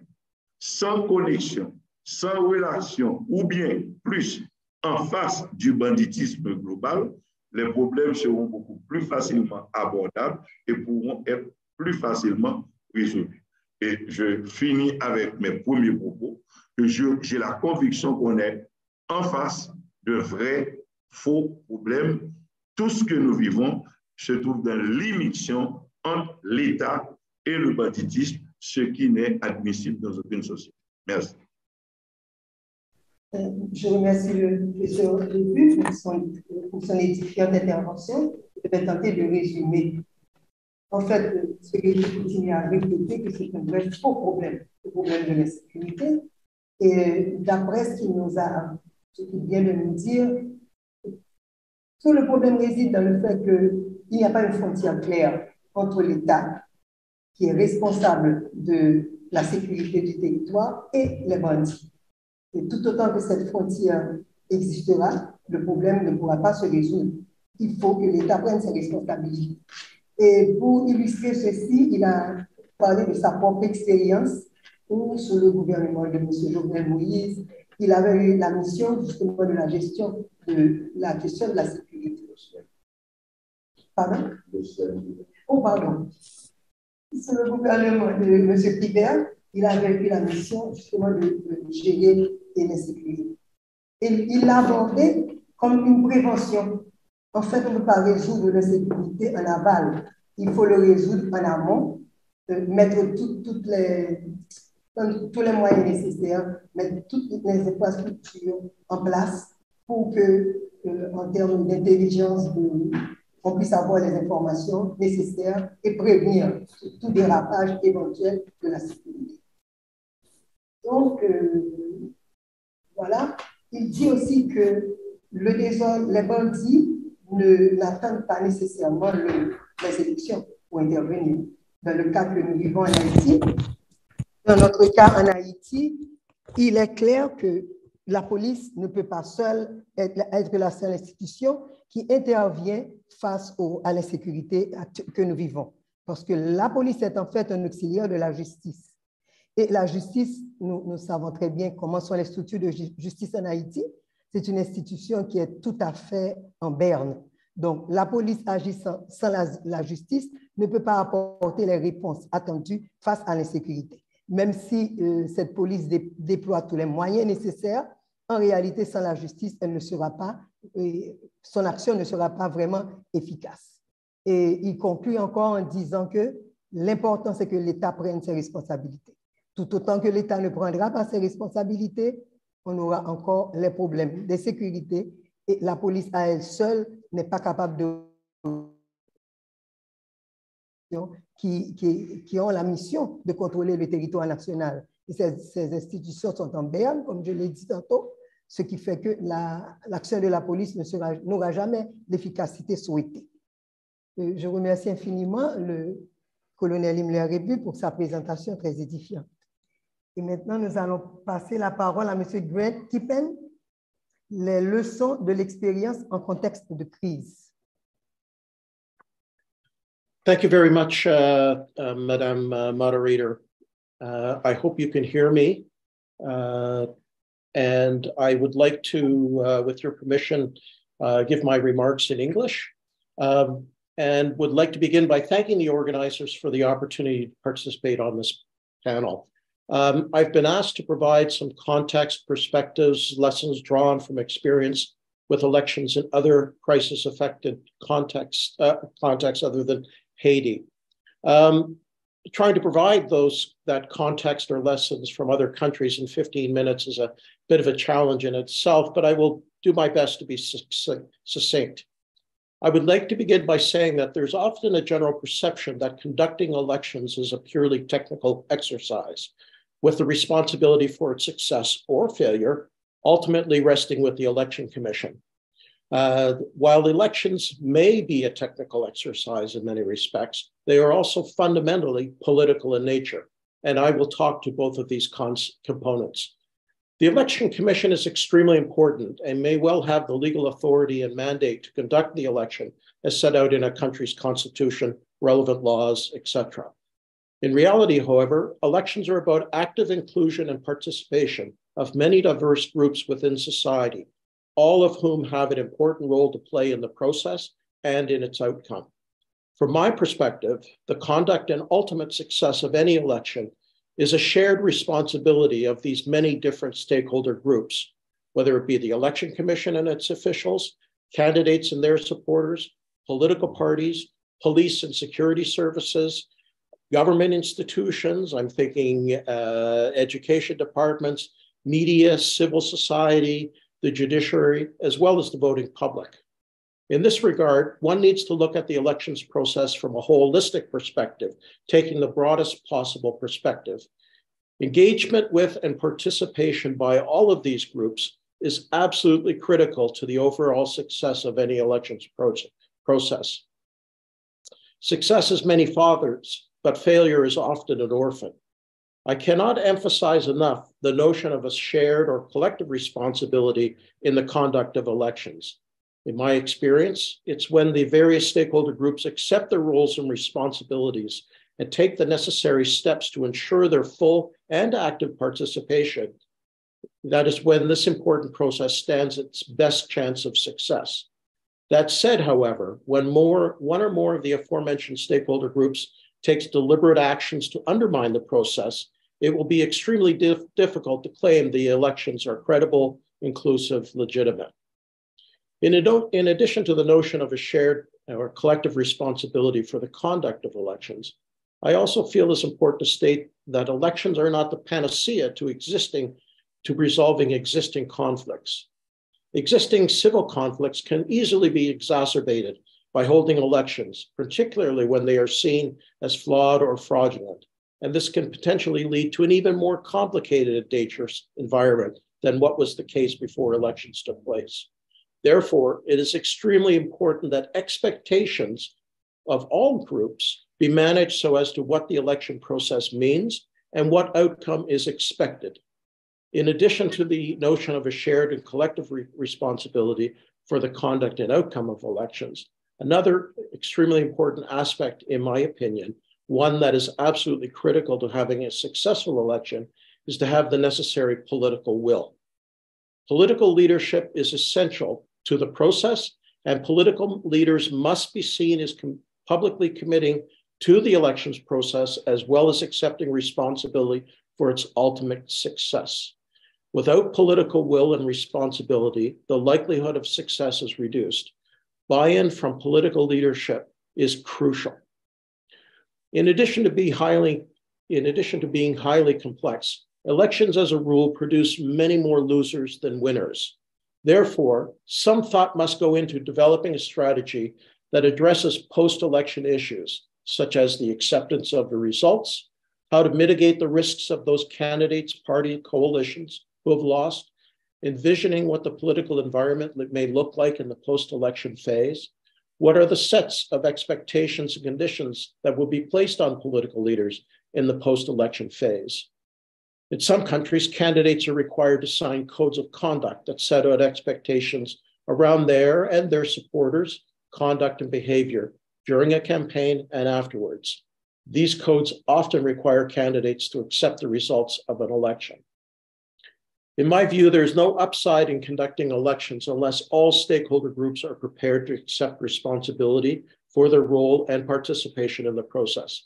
sans connexion, sans relation, ou bien plus en face du banditisme global, les problèmes seront beaucoup plus facilement abordables et pourront être plus facilement résolus. Et je finis avec mes premiers propos, que j'ai la conviction qu'on est en face de vrais faux problèmes. Tout ce que nous vivons se trouve dans l'immixtion entre l'État et le banditisme, ce qui n'est admissible dans aucune société. Merci. Je remercie le professeur Lébu pour son édifiante intervention. Je vais tenter de résumer. En fait, ce que je continue à répéter, que c'est un vrai faux problème, le problème de l'insécurité. Et d'après ce qu'il vient de nous dire, tout le problème réside dans le fait qu'il n'y a pas une frontière claire entre l'État, qui est responsable de la sécurité du territoire, et les bandits. Et tout autant que cette frontière existera, le problème ne pourra pas se résoudre. Il faut que l'État prenne ses responsabilités. Et pour illustrer ceci, il a parlé de sa propre expérience où, sous le gouvernement de M. Jovenel Moïse, il avait eu la mission justement de la gestion de la question de la sécurité. Pardon? Oh, pardon. Sous le gouvernement de M. Pibert, il avait eu la mission justement de gérer l'insécurité. Et il l'a abordé comme une prévention. En fait, on ne peut pas résoudre l'insécurité en aval. Il faut le résoudre en amont, mettre tous les moyens nécessaires, mettre toutes les infrastructures en place pour que, en termes d'intelligence, on puisse avoir les informations nécessaires et prévenir tout dérapage éventuel de la sécurité. Donc, voilà. Il dit aussi que le désordre, les bandits n'attendent pas nécessairement les élections pour intervenir. Dans le cas que nous vivons en Haïti, dans notre cas en Haïti, il est clair que la police ne peut pas seule être la seule institution qui intervient face à l'insécurité que nous vivons. Parce que la police est en fait un auxiliaire de la justice. Et la justice, nous savons très bien comment sont les structures de justice en Haïti. C'est une institution qui est tout à fait en berne. Donc, la police agissant sans la justice ne peut pas apporter les réponses attendues face à l'insécurité. Même si cette police déploie tous les moyens nécessaires, en réalité, sans la justice, son action ne sera pas vraiment efficace. Et il conclut encore en disant que l'important, c'est que l'État prenne ses responsabilités. Tout autant que l'État ne prendra pas ses responsabilités, on aura encore les problèmes de sécurité et la police à elle seule n'est pas capable de qui ont la mission de contrôler le territoire national. Et ces institutions sont en berne, comme je l'ai dit tantôt, ce qui fait que l'action de la police n'aura jamais l'efficacité souhaitée. Je remercie infiniment le colonel Himmler Rebu pour sa présentation très édifiante. Et maintenant, nous allons passer la parole à M. Grant Kippen, les leçons de l'expérience en contexte de crise. Thank you very much, Madame Moderator. I hope you can hear me. And I would like to, with your permission, give my remarks in English. And would like to begin by thanking the organizers for the opportunity to participate on this panel. I've been asked to provide some context, perspectives, lessons drawn from experience with elections in other crisis-affected contexts other than Haiti. Trying to provide that context or lessons from other countries in 15 minutes is a bit of a challenge in itself, but I will do my best to be succinct. I would like to begin by saying that there's often a general perception that conducting elections is a purely technical exercise, with the responsibility for its success or failure ultimately resting with the Election Commission. While elections may be a technical exercise in many respects, they are also fundamentally political in nature, and I will talk to both of these components. The Election Commission is extremely important and may well have the legal authority and mandate to conduct the election as set out in a country's constitution, relevant laws, etc. In reality, however, elections are about active inclusion and participation of many diverse groups within society, all of whom have an important role to play in the process and in its outcome. From my perspective, the conduct and ultimate success of any election is a shared responsibility of these many different stakeholder groups, whether it be the Election Commission and its officials, candidates and their supporters, political parties, police and security services, government institutions, I'm thinking education departments, media, civil society, the judiciary, as well as the voting public. In this regard, one needs to look at the elections process from a holistic perspective, taking the broadest possible perspective. Engagement with and participation by all of these groups is absolutely critical to the overall success of any elections process. Success has many fathers, but failure is often an orphan. I cannot emphasize enough the notion of a shared or collective responsibility in the conduct of elections. In my experience, it's when the various stakeholder groups accept their roles and responsibilities and take the necessary steps to ensure their full and active participation. That is when this important process stands its best chance of success. That said, however, when one or more of the aforementioned stakeholder groups takes deliberate actions to undermine the process, it will be extremely difficult to claim the elections are credible, inclusive, legitimate. In addition to the notion of a shared or collective responsibility for the conduct of elections, I also feel it's important to state that elections are not the panacea to resolving existing conflicts. Existing civil conflicts can easily be exacerbated by holding elections, particularly when they are seen as flawed or fraudulent. And this can potentially lead to an even more complicated and dangerous environment than what was the case before elections took place. Therefore, it is extremely important that expectations of all groups be managed so as to what the election process means and what outcome is expected. In addition to the notion of a shared and collective responsibility for the conduct and outcome of elections, another extremely important aspect, in my opinion, one that is absolutely critical to having a successful election, is to have the necessary political will. Political leadership is essential to the process, and political leaders must be seen as publicly committing to the elections process as well as accepting responsibility for its ultimate success. Without political will and responsibility, the likelihood of success is reduced. Buy-in from political leadership is crucial. In addition to being highly complex, elections as a rule produce many more losers than winners. Therefore, some thought must go into developing a strategy that addresses post-election issues, such as the acceptance of the results, how to mitigate the risks of those candidates, party coalitions who have lost, envisioning what the political environment may look like in the post-election phase. What are the sets of expectations and conditions that will be placed on political leaders in the post-election phase? In some countries, candidates are required to sign codes of conduct that set out expectations around their and their supporters' conduct and behavior during a campaign and afterwards. These codes often require candidates to accept the results of an election. In my view, there's no upside in conducting elections unless all stakeholder groups are prepared to accept responsibility for their role and participation in the process.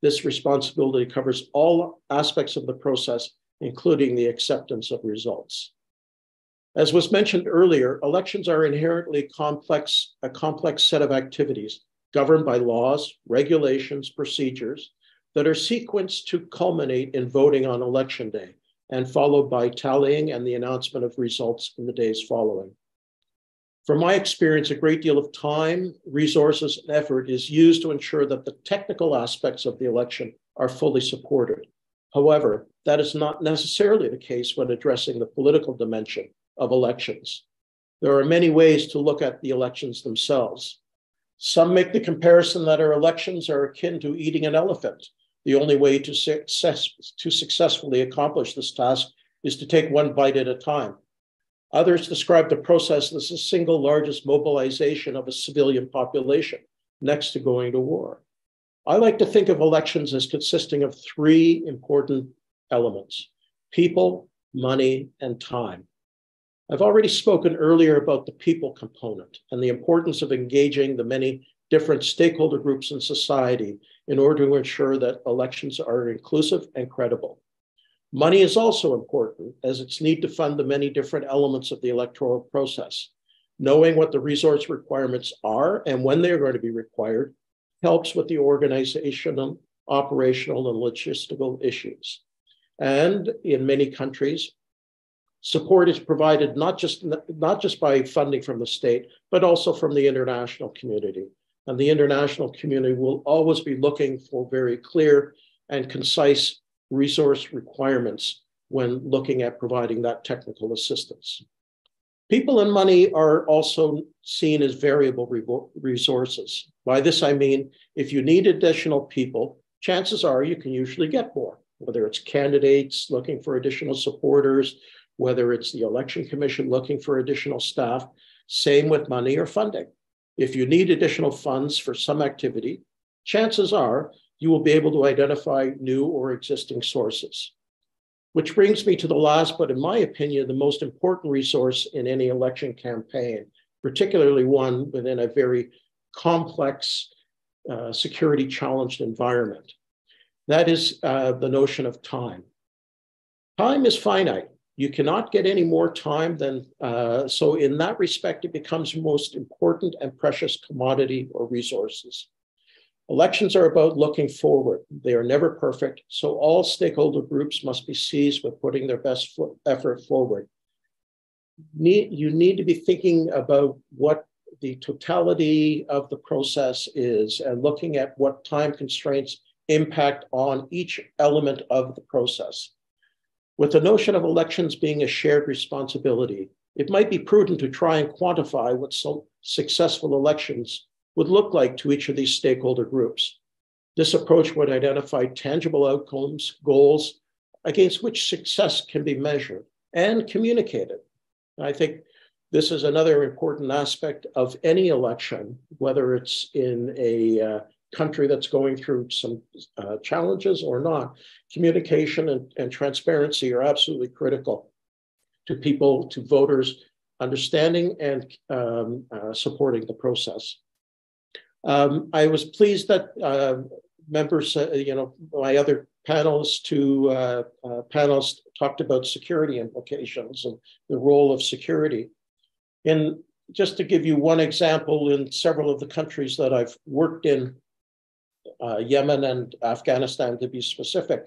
This responsibility covers all aspects of the process, including the acceptance of results. As was mentioned earlier, elections are inherently a complex set of activities governed by laws, regulations, procedures that are sequenced to culminate in voting on election day and followed by tallying and the announcement of results in the days following. From my experience, a great deal of time, resources, and effort is used to ensure that the technical aspects of the election are fully supported. However, that is not necessarily the case when addressing the political dimension of elections. There are many ways to look at the elections themselves. Some make the comparison that our elections are akin to eating an elephant. The only way to successfully accomplish this task is to take one bite at a time. Others describe the process as the single largest mobilization of a civilian population, next to going to war. I like to think of elections as consisting of three important elements: people, money, and time. I've already spoken earlier about the people component and the importance of engaging the many different stakeholder groups in society in order to ensure that elections are inclusive and credible. Money is also important, as it's need to fund the many different elements of the electoral process. Knowing what the resource requirements are and when they're going to be required helps with the organizational, operational, and logistical issues. And in many countries, support is provided not just by funding from the state, but also from the international community. And the international community will always be looking for very clear and concise resource requirements when looking at providing that technical assistance. People and money are also seen as variable resources. By this, I mean, if you need additional people, chances are you can usually get more, whether it's candidates looking for additional supporters, whether it's the election commission looking for additional staff, same with money or funding. If you need additional funds for some activity, chances are you will be able to identify new or existing sources. Which brings me to the last, but in my opinion, the most important resource in any election campaign, particularly one within a very complex security challenged environment. That is the notion of time. Time is finite. You cannot get any more time than, so in that respect, it becomes the most important and precious commodity or resources. Elections are about looking forward. They are never perfect, so all stakeholder groups must be seized with putting their best effort forward. You need to be thinking about what the totality of the process is and looking at what time constraints impact on each element of the process. With the notion of elections being a shared responsibility, it might be prudent to try and quantify what successful elections would look like to each of these stakeholder groups. This approach would identify tangible outcomes, goals, against which success can be measured and communicated. I think this is another important aspect of any election, whether it's in a country that's going through some challenges or not. Communication and transparency are absolutely critical to people, to voters, understanding and supporting the process. I was pleased that members, my other panelists talked about security implications and the role of security. And just to give you one example, in several of the countries that I've worked in, Yemen and Afghanistan to be specific,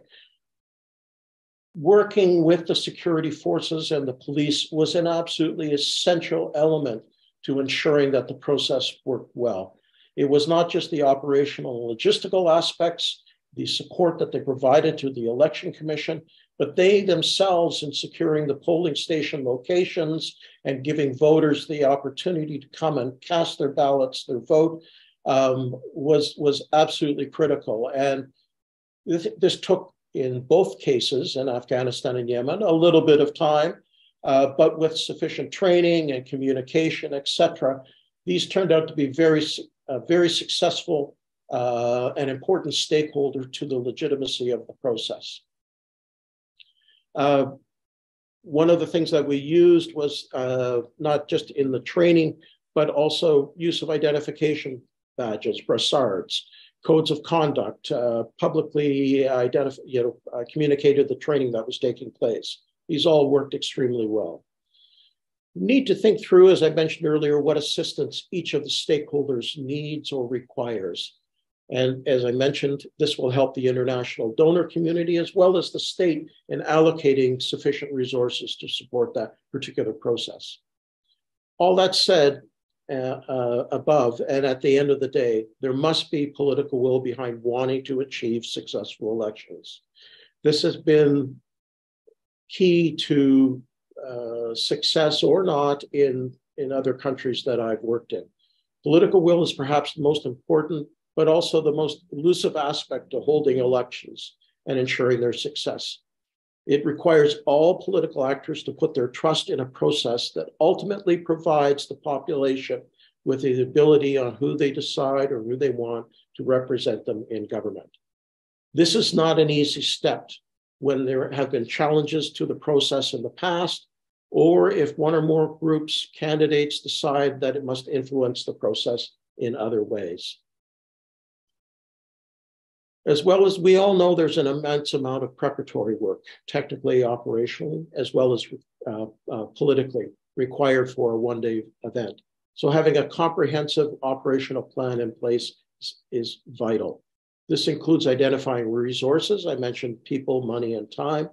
working with the security forces and the police was an absolutely essential element to ensuring that the process worked well. It was not just the operational and logistical aspects, the support that they provided to the Election Commission, but they themselves, in securing the polling station locations and giving voters the opportunity to come and cast their ballots, their vote, was absolutely critical. And this took, in both cases, in Afghanistan and Yemen, a little bit of time, but with sufficient training and communication, etc., these turned out to be very successful and important stakeholder to the legitimacy of the process. One of the things that we used was not just in the training, but also use of identification badges, brassards, codes of conduct, publicly communicated the training that was taking place. These all worked extremely well. We need to think through, as I mentioned earlier, what assistance each of the stakeholders needs or requires. And as I mentioned, this will help the international donor community as well as the state in allocating sufficient resources to support that particular process. All that said, above, and at the end of the day, there must be political will behind wanting to achieve successful elections. This has been key to success or not in other countries that I've worked in. Political will is perhaps the most important, but also the most elusive aspect of holding elections and ensuring their success. It requires all political actors to put their trust in a process that ultimately provides the population with the ability on who they decide or who they want to represent them in government. This is not an easy step when there have been challenges to the process in the past, or if one or more groups, candidates decide that it must influence the process in other ways. As well as we all know, there's an immense amount of preparatory work, technically, operationally, as well as politically, required for a one-day event. So having a comprehensive operational plan in place is vital. This includes identifying resources, I mentioned people, money, and time,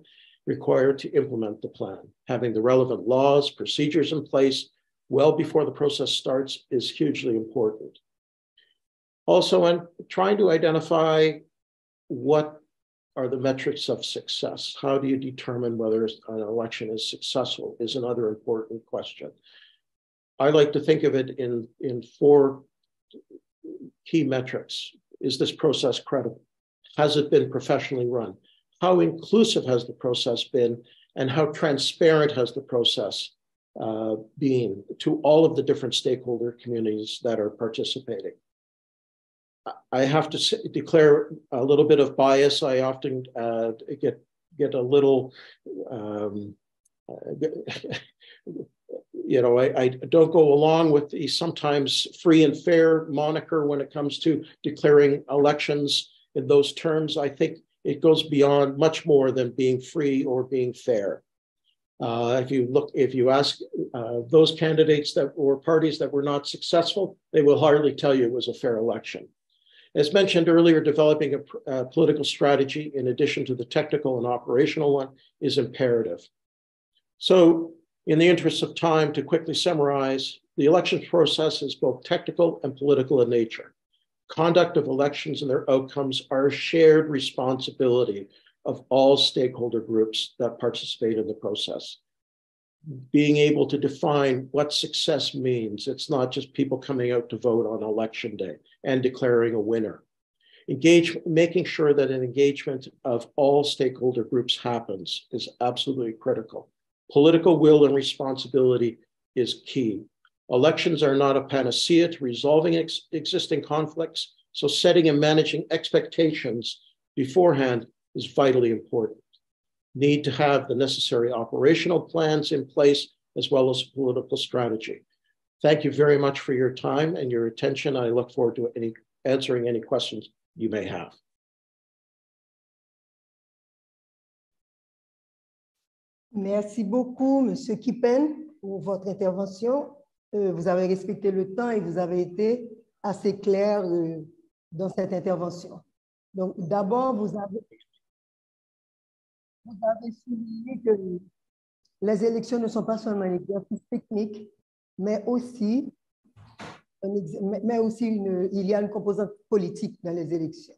required to implement the plan. Having the relevant laws, procedures in place well before the process starts is hugely important. Also, I'm trying to identify what are the metrics of success? How do you determine whether an election is successful is another important question. I like to think of it in 4 key metrics. Is this process credible? Has it been professionally run? How inclusive has the process been? And how transparent has the process been to all of the different stakeholder communities that are participating? I have to declare a little bit of bias. I often get a little, I don't go along with the sometimes free and fair moniker when it comes to declaring elections in those terms. I think it goes beyond much more than being free or being fair. If you ask those candidates or parties that were not successful, they will hardly tell you it was a fair election. As mentioned earlier, developing a political strategy in addition to the technical and operational one is imperative. So in the interest of time, to quickly summarize, the election process is both technical and political in nature. Conduct of elections and their outcomes are a shared responsibility of all stakeholder groups that participate in the process. Being able to define what success means, it's not just people coming out to vote on election day and declaring a winner. Making sure that an engagement of all stakeholder groups happens is absolutely critical. Political will and responsibility is key. Elections are not a panacea to resolving existing conflicts, so setting and managing expectations beforehand is vitally important. Need to have the necessary operational plans in place as well as political strategy. Thank you very much for your time and your attention. I look forward to answering any questions you may have. Merci beaucoup, Monsieur Kippen, pour votre intervention. Vous avez respecté le temps et vous avez été assez clair dans cette intervention. Donc, d'abord, vous avez souligné que les élections ne sont pas seulement un exercice technique, mais aussi il y a une composante politique dans les élections.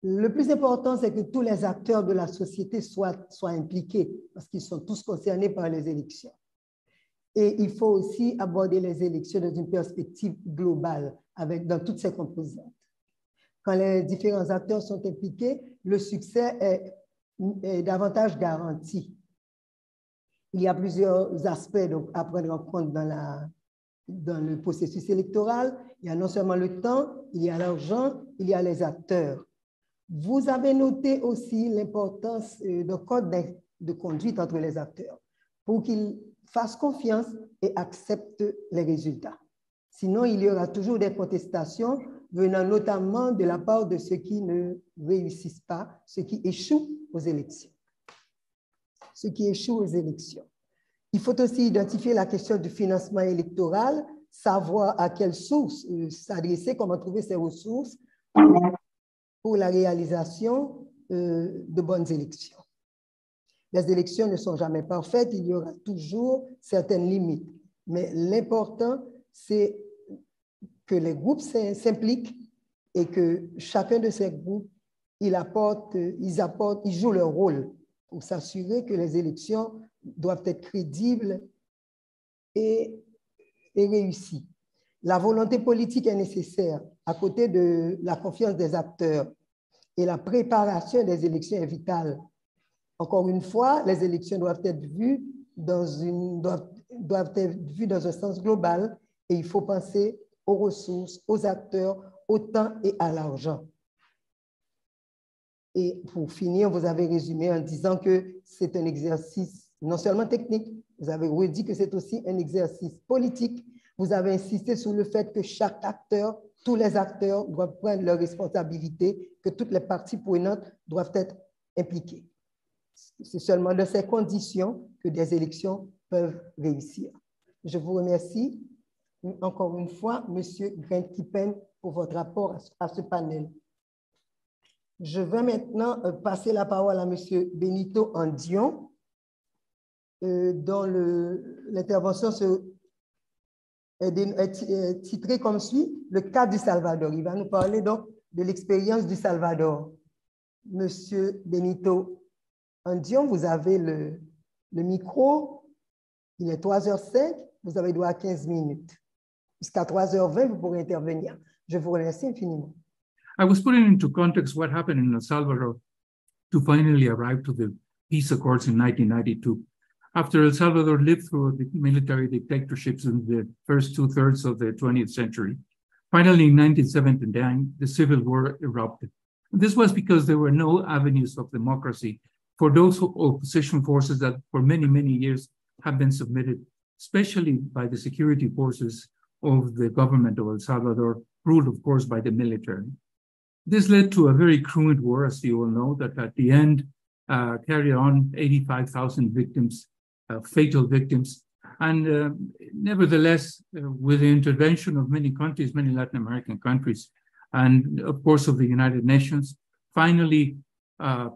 Le plus important, c'est que tous les acteurs de la société soient impliqués parce qu'ils sont tous concernés par les élections. Et il faut aussi aborder les élections dans une perspective globale, dans toutes ses composantes. Quand les différents acteurs sont impliqués, le succès est davantage garanti. Il y a plusieurs aspects donc, à prendre en compte dans le processus électoral. Il y a non seulement le temps, il y a l'argent, il y a les acteurs. Vous avez noté aussi l'importance d'un code de conduite entre les acteurs pour qu'ils fassent confiance et acceptent les résultats. Sinon, il y aura toujours des contestations venant notamment de la part de ceux qui ne réussissent pas, ceux qui échouent aux élections. Ceux qui échouent aux élections. Il faut aussi identifier la question du financement électoral, savoir à quelles sources s'adresser, comment trouver ces ressources pour la réalisation de bonnes élections. Les élections ne sont jamais parfaites, il y aura toujours certaines limites. Mais l'important, c'est que les groupes s'impliquent et que chacun de ces groupes, ils jouent leur rôle pour s'assurer que les élections doivent être crédibles et réussies. La volonté politique est nécessaire à côté de la confiance des acteurs et la préparation des élections est vitale. Encore une fois, les élections doivent être vues dans un sens global et il faut penser aux ressources, aux acteurs, au temps et à l'argent. Et pour finir, vous avez résumé en disant que c'est un exercice non seulement technique, vous avez redit que c'est aussi un exercice politique. Vous avez insisté sur le fait que chaque acteur, tous les acteurs doivent prendre leurs responsabilités, que toutes les parties prenantes doivent être impliquées. C'est seulement dans ces conditions que des élections peuvent réussir. Je vous remercie encore une fois, M. Grint-Kippen, pour votre rapport à ce panel. Je vais maintenant passer la parole à M. Benito Andion, dont l'intervention est titrée comme suit, le cas du Salvador. Il va nous parler donc de l'expérience du Salvador. M. Benito Andion, vous avez le micro, il est 3h05, vous avez droit à 15 minutes. Jusqu'à 3h20, vous pourrez intervenir. Je vous remercie infiniment. I was putting into context what happened in El Salvador to finally arrive to the peace accords in 1992. After El Salvador lived through the military dictatorships in the first 2/3 of the 20th century, finally in 1979, the civil war erupted. This was because there were no avenues of democracy for those opposition forces that for many, many years have been submitted, especially by the security forces of the government of El Salvador, ruled, of course, by the military. This led to a very cruel war, as you all know, that at the end carried on 85,000 victims, fatal victims. And nevertheless, with the intervention of many countries, many Latin American countries, and of course of the United Nations, finally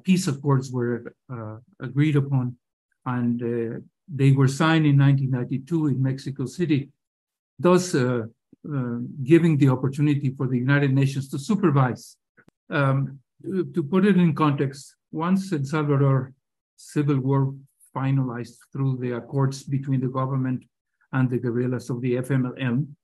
peace accords were agreed upon, and they were signed in 1992 in Mexico City, thus giving the opportunity for the United Nations to supervise. To put it in context, once El Salvador civil war finalized through the accords between the government and the guerrillas of the FMLN,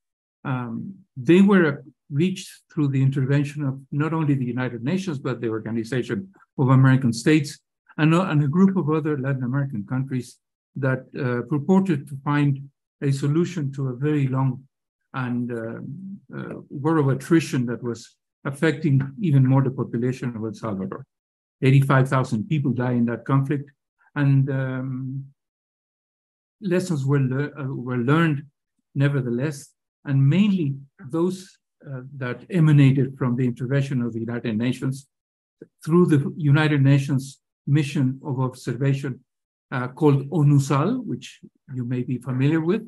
they were reached through the intervention of not only the United Nations, but the Organization of American States and a group of other Latin American countries that purported to find a solution to a very long and war of attrition that was affecting even more the population of El Salvador. 85,000 people died in that conflict, and lessons were learned nevertheless, and mainly those that emanated from the intervention of the United Nations through the United Nations mission of observation called ONUSAL, which you may be familiar with,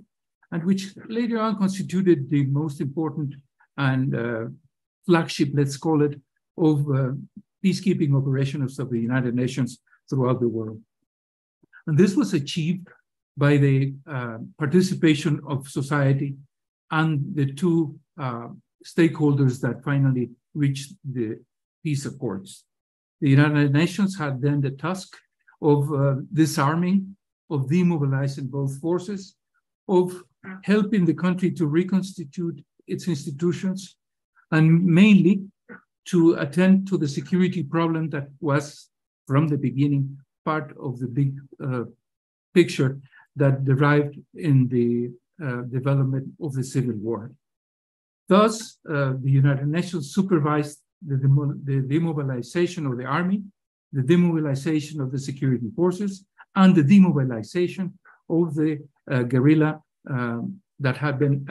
and which later on constituted the most important and flagship, let's call it, of peacekeeping operations of the United Nations throughout the world. And this was achieved by the participation of society and the two stakeholders that finally reached the peace accords. The United Nations had then the task of disarming, of demobilizing both forces, of helping the country to reconstitute its institutions, and mainly to attend to the security problem that was, from the beginning, part of the big picture that derived in the development of the Civil War. Thus, the United Nations supervised the demobilization of the army, the demobilization of the security forces, and the demobilization of the guerrilla that had been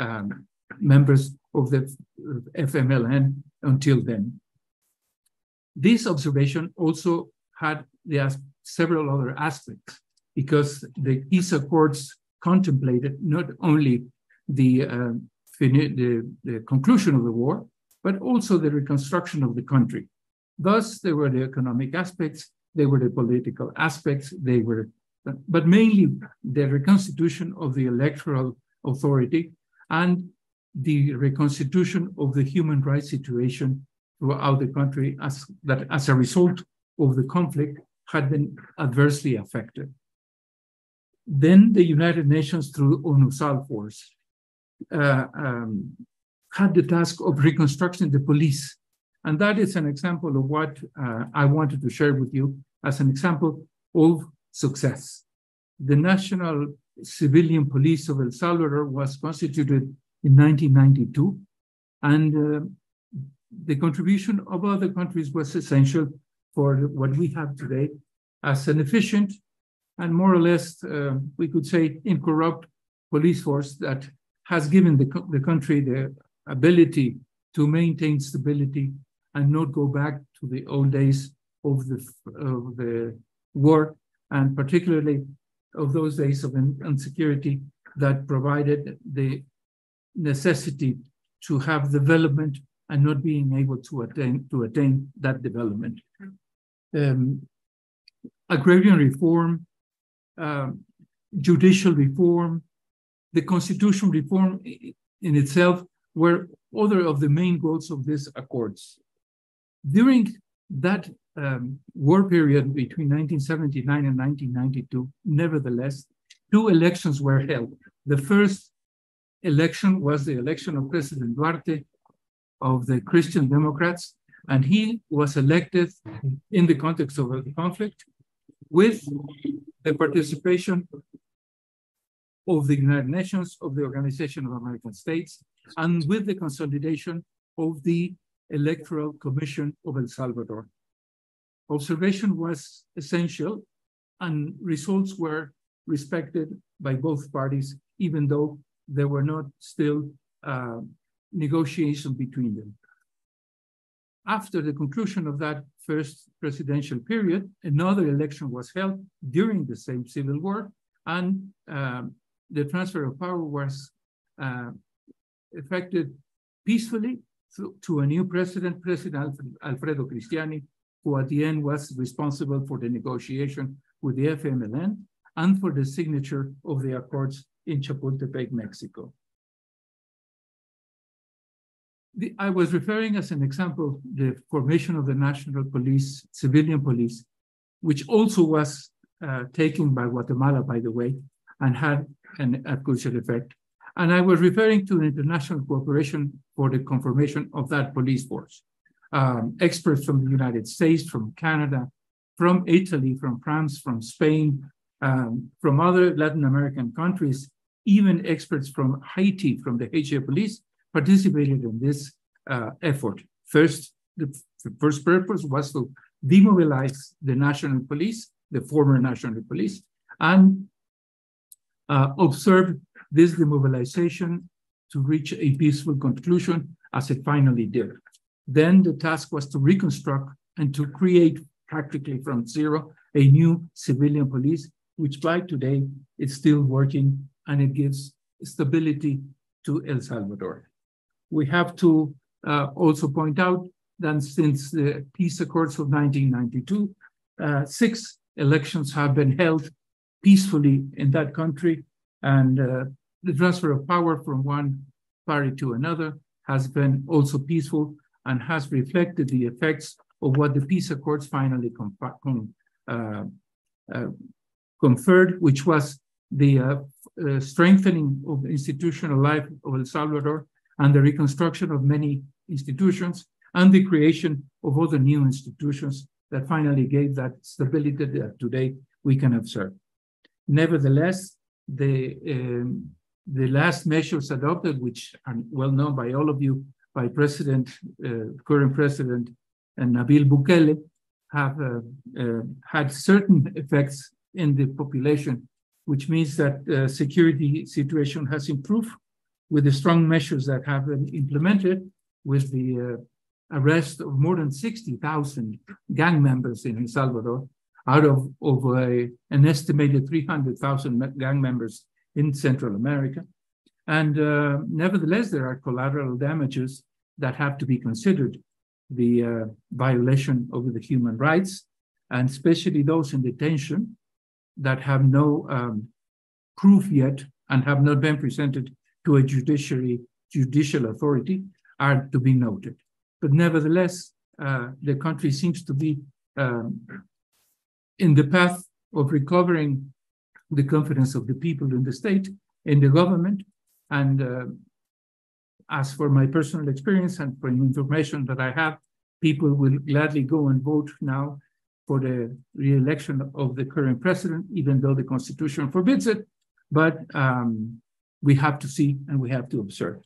members of the FMLN until then. This observation also had several other aspects, because the peace accords contemplated not only the conclusion of the war, but also the reconstruction of the country. Thus, there were the economic aspects, there were the political aspects, but mainly the reconstitution of the electoral authority and the reconstitution of the human rights situation throughout the country, that as a result of the conflict had been adversely affected. Then the United Nations, through ONUSAL force, had the task of reconstructing the police. And that is an example of what I wanted to share with you as an example of success. The National Civilian Police of El Salvador was constituted in 1992, and the contribution of other countries was essential for what we have today as an efficient and more or less, we could say, incorrupt police force that has given the country the ability to maintain stability and not go back to the old days of the war, and particularly of those days of insecurity that provided the necessity to have development and not being able to attain that development. Agrarian reform, judicial reform, the constitutional reform in itself were other of the main goals of these accords. During that war period between 1979 and 1992, nevertheless, 2 elections were held. The first election was the election of President Duarte of the Christian Democrats, and he was elected in the context of the conflict with the participation of the United Nations, of the Organization of American States, and with the consolidation of the Electoral Commission of El Salvador. Observation was essential, and results were respected by both parties, even though there were not still negotiations between them. After the conclusion of that first presidential period, another election was held during the same civil war, and the transfer of power was effected peacefully to a new president, President Alfredo Cristiani, who at the end was responsible for the negotiation with the FMLN and for the signature of the accords in Chapultepec, Mexico. I was referring as an example the formation of the National Police, Civilian Police, which also was taken by Guatemala, by the way, and had a crucial effect. And I was referring to the international cooperation for the conformation of that police force. Experts from the United States, from Canada, from Italy, from France, from Spain, from other Latin American countries, even experts from Haiti, from the Haitian police, participated in this effort. First, the first purpose was to demobilize the national police, the former national police, and observe this demobilization to reach a peaceful conclusion, as it finally did. Then the task was to reconstruct and to create practically from zero a new civilian police, which by today is still working, and it gives stability to El Salvador. We have to also point out that since the peace accords of 1992, 6 elections have been held peacefully in that country, and the transfer of power from one party to another has been also peaceful and has reflected the effects of what the peace accords finally conferred, which was the strengthening of institutional life of El Salvador and the reconstruction of many institutions and the creation of other new institutions that finally gave that stability that today we can observe. Nevertheless, the last measures adopted, which are well known by all of you, by current President Nabil Bukele, have had certain effects in the population, which means that the security situation has improved with the strong measures that have been implemented, with the arrest of more than 60,000 gang members in El Salvador, out of an estimated 300,000 gang members in Central America. And nevertheless, there are collateral damages that have to be considered. The violation of the human rights, and especially those in detention that have no proof yet and have not been presented to a judicial authority, are to be noted. But nevertheless, the country seems to be in the path of recovering the confidence of the people in the state, in the government. And as for my personal experience and for information that I have, people will gladly go and vote now for the re-election of the current president, even though the Constitution forbids it. But we have to see and we have to observe.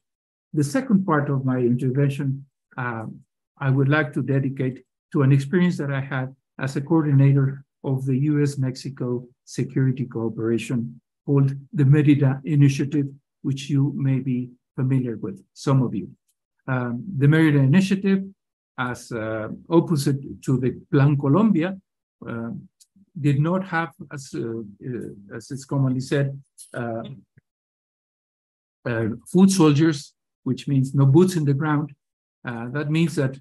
The second part of my intervention, I would like to dedicate to an experience that I had as a coordinator of the U.S.-Mexico Security Cooperation called the Merida Initiative, which you may be familiar with, some of you. The Merida Initiative, as opposite to the Plan Colombia, did not have, as it's commonly said, foot soldiers, which means no boots in the ground. That means that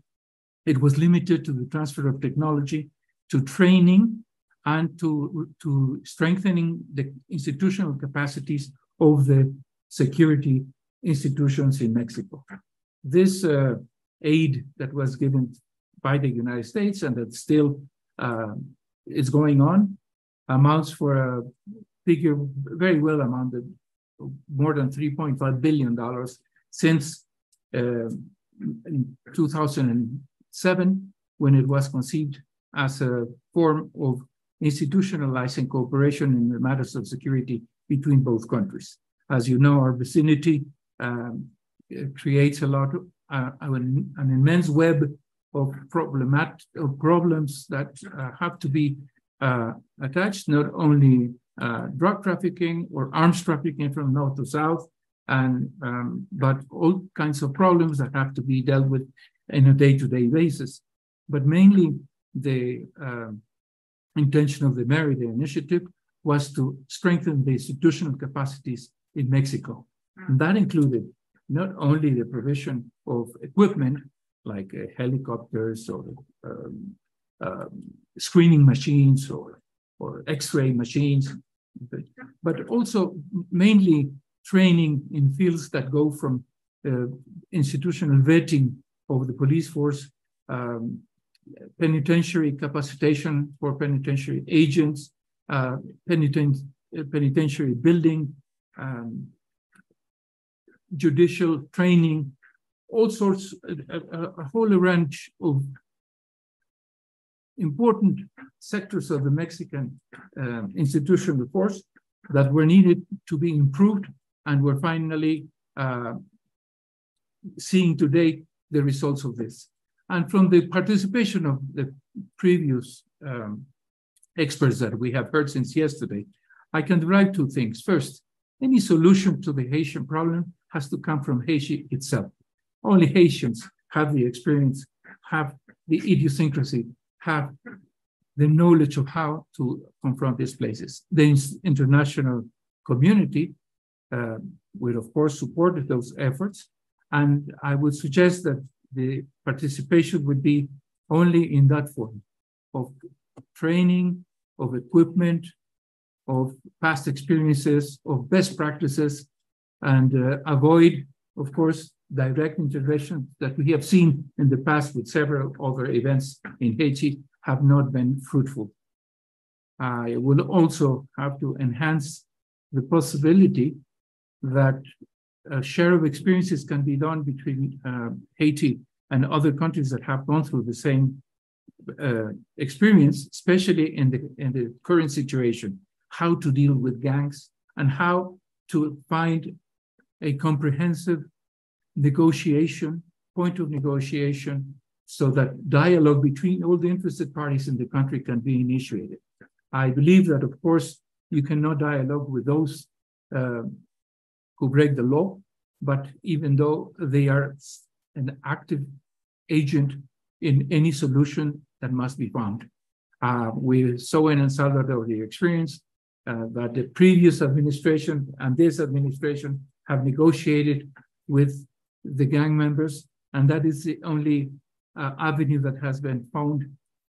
it was limited to the transfer of technology, to training, and to strengthening the institutional capacities of the security institutions in Mexico. This aid that was given by the United States and that still is going on amounts for a figure very well amounted, more than $3.5 billion since in 2007, when it was conceived as a form of institutionalizing cooperation in the matters of security between both countries. As you know, our vicinity creates a lot of an immense web of problems that have to be attached, not only drug trafficking or arms trafficking from north to south, and but all kinds of problems that have to be dealt with in a day-to-day basis. But mainly the intention of the Merida Initiative was to strengthen the institutional capacities in Mexico. And that included not only the provision of equipment like helicopters or screening machines or X-ray machines, but also mainly training in fields that go from institutional vetting of the police force, penitentiary capacitation for penitentiary agents, penitentiary building, judicial training, all sorts, a whole range of important sectors of the Mexican institutional force that were needed to be improved, and we're finally seeing today the results of this. And from the participation of the previous experts that we have heard since yesterday, I can derive two things. First, any solution to the Haitian problem has to come from Haiti itself. Only Haitians have the experience, have the idiosyncrasy, have the knowledge of how to confront these places. The international community will, of course, support those efforts. And I would suggest that the participation would be only in that form of training, of equipment, of past experiences, of best practices, and avoid, of course, direct intervention that we have seen in the past with several other events in Haiti have not been fruitful. I will also have to enhance the possibility that a share of experiences can be done between Haiti and other countries that have gone through the same experience, especially in the current situation, how to deal with gangs and how to find a comprehensive negotiation, point of negotiation, so that dialogue between all the interested parties in the country can be initiated. I believe that, of course, you cannot dialogue with those who break the law, but even though they are an active agent in any solution that must be found. We saw in El Salvador the experience that the previous administration and this administration have negotiated with the gang members, and that is the only avenue that has been found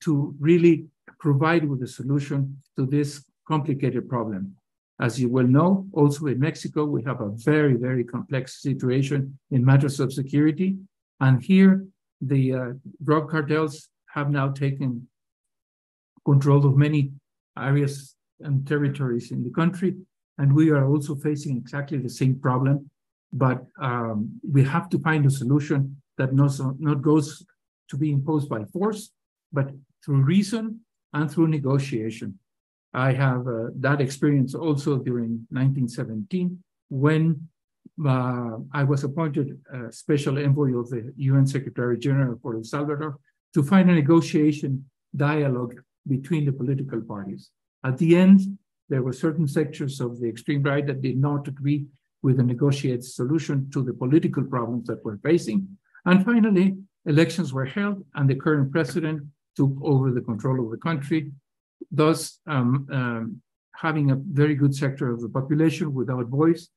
to really provide with a solution to this complicated problem. As you well know, also in Mexico, we have a very, very complex situation in matters of security. And here, the drug cartels have now taken control of many areas and territories in the country. And we are also facing exactly the same problem. But we have to find a solution that not goes to be imposed by force, but through reason and through negotiation. I have that experience also during 1917 when I was appointed special envoy of the UN Secretary General for El Salvador to find a negotiation dialogue between the political parties. At the end, there were certain sectors of the extreme right that did not agree with a negotiated solution to the political problems that we're facing. And finally, elections were held and the current president took over the control of the country, thus having a very good sector of the population without voice,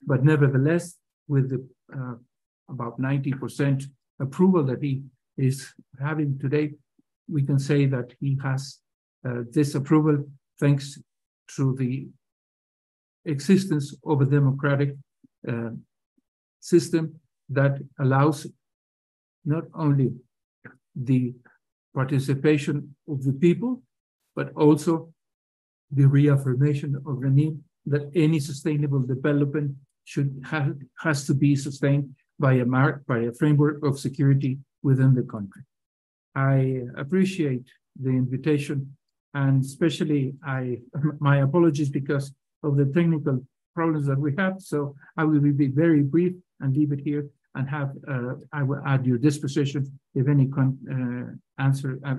but nevertheless, with the, about 90% approval that he is having today, we can say that he has this approval thanks to the existence of a democratic system that allows not only the participation of the people, but also the reaffirmation of the need that any sustainable development has to be sustained by a framework of security within the country. I appreciate the invitation, and especially my apologies because of the technical problems that we have. So I will be very brief and leave it here and I will add your disposition if any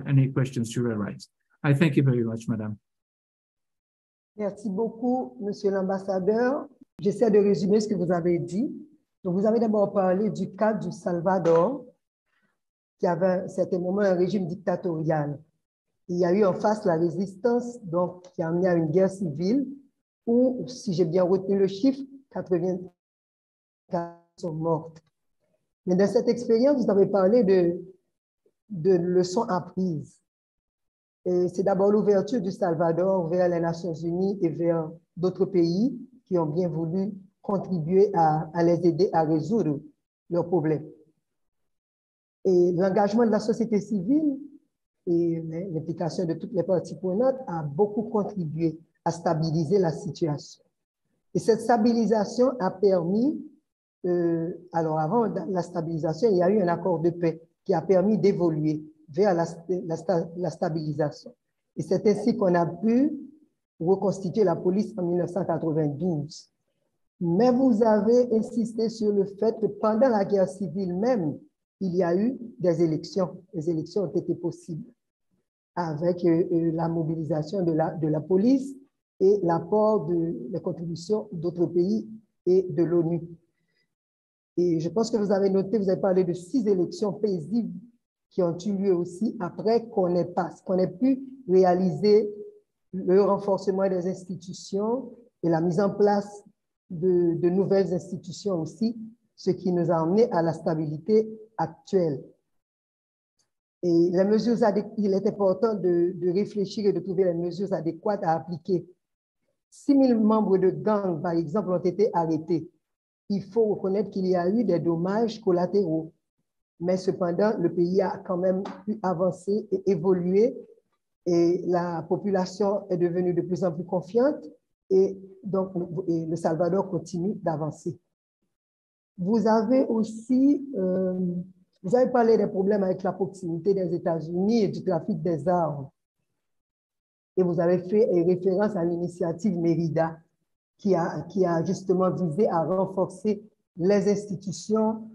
any questions should arise. I thank you very much, Madame. Merci beaucoup, Monsieur l'ambassadeur. J'essaie de résumer ce que vous avez dit. Donc, vous avez d'abord parlé du cas du Salvador, qui avait à un certain moment un régime dictatorial. Il y a eu en face la résistance, donc, qui a amené à une guerre civile où, si j'ai bien retenu le chiffre, 84 sont mortes. Mais dans cette expérience, vous avez parlé de leçons apprises. C'est d'abord l'ouverture du Salvador vers les Nations Unies et vers d'autres pays qui ont bien voulu contribuer à les aider à résoudre leurs problèmes. Et l'engagement de la société civile et l'implication de toutes les parties prenantes a beaucoup contribué à stabiliser la situation. Et cette stabilisation a permis, alors avant la stabilisation, il y a eu un accord de paix qui a permis d'évoluer vers la stabilisation. Et c'est ainsi qu'on a pu reconstituer la police en 1992. Mais vous avez insisté sur le fait que pendant la guerre civile même, il y a eu des élections. Les élections ont été possibles avec la mobilisation de la police et l'apport des contributions d'autres pays et de l'ONU. Et je pense que vous avez noté, vous avez parlé de 6 élections paisibles qui ont eu lieu aussi après qu'on ait pu réaliser le renforcement des institutions et la mise en place de nouvelles institutions aussi, ce qui nous a amené à la stabilité actuelle. Et les mesures il est important de réfléchir et de trouver les mesures adéquates à appliquer. 6 000 membres de gangs, par exemple, ont été arrêtés. il faut reconnaître qu'il y a eu des dommages collatéraux. Mais cependant, le pays a quand même pu avancer et évoluer et la population est devenue de plus en plus confiante et donc le Salvador continue d'avancer. Vous avez aussi, vous avez parlé des problèmes avec la proximité des États-Unis et du trafic des armes. Et vous avez fait référence à l'initiative Mérida qui a justement visé à renforcer les institutions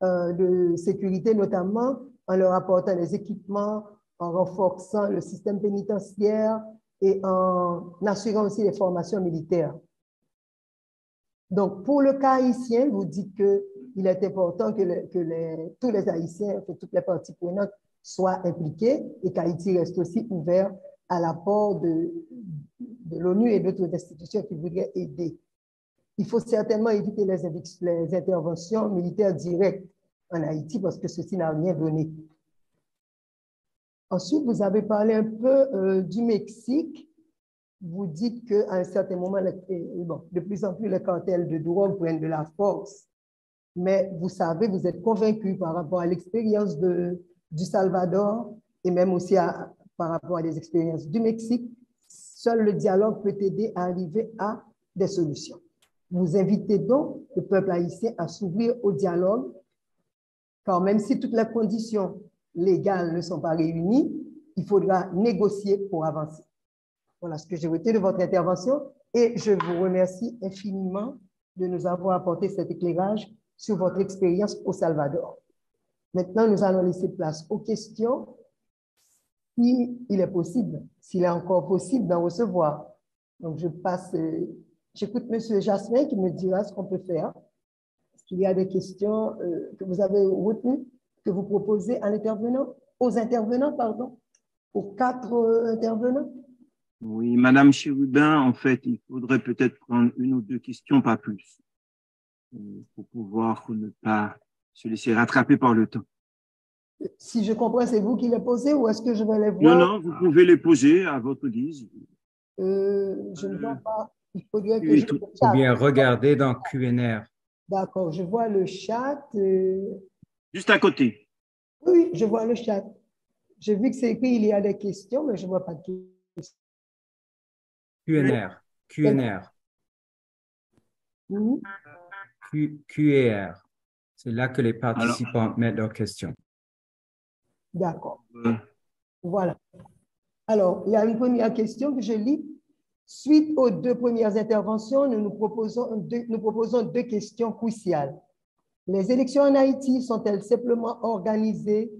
de sécurité, notamment en leur apportant des équipements, en renforçant le système pénitentiaire et en assurant aussi les formations militaires. Donc, pour le cas haïtien, vous dites qu'il est important que tous les Haïtiens, que toutes les parties prenantes soient impliquées et qu'Haïti reste aussi ouvert à l'apport de l'ONU et d'autres institutions qui voudraient aider. Il faut certainement éviter les interventions militaires directes en Haïti parce que ceci n'a rien donné. Ensuite, vous avez parlé un peu du Mexique. Vous dites qu'à un certain moment, de plus en plus, les cartels de drogue prennent de la force. Mais vous savez, vous êtes convaincu par rapport à l'expérience du Salvador et même aussi par rapport à des expériences du Mexique. Seul le dialogue peut aider à arriver à des solutions. Vous invitez donc le peuple haïtien à s'ouvrir au dialogue, car même si toutes les conditions légales ne sont pas réunies, il faudra négocier pour avancer. Voilà ce que j'ai retenu de votre intervention et je vous remercie infiniment de nous avoir apporté cet éclairage sur votre expérience au Salvador. Maintenant, nous allons laisser place aux questions, s'il est possible, s'il est encore possible d'en recevoir. Donc, j'écoute M. Jasmin qui me dira ce qu'on peut faire. Est-ce qu'il y a des questions que vous avez retenues, que vous proposez aux intervenants, aux 4 intervenants? Oui, Madame Chérubin, en fait, il faudrait peut-être prendre 1 ou 2 questions, pas plus, pour pouvoir ne pas se laisser rattraper par le temps. Si je comprends, c'est vous qui les posez ou est-ce que je vais les voir? Non, vous pouvez les poser à votre guise. Je ne vois pas. Il faudrait que oui, je... Ou bien regarder dans Q&R. D'accord, je vois le chat. Juste à côté. Oui, je vois le chat. J'ai vu que c'est écrit, il y a des questions, mais je ne vois pas de questions. Q&R. QER. C'est là que les participants mettent leurs questions. D'accord. Voilà. Alors, il y a une première question que je lis. Suite aux 2 premières interventions, nous proposons 2 questions cruciales. Les élections en Haïti sont-elles simplement organisées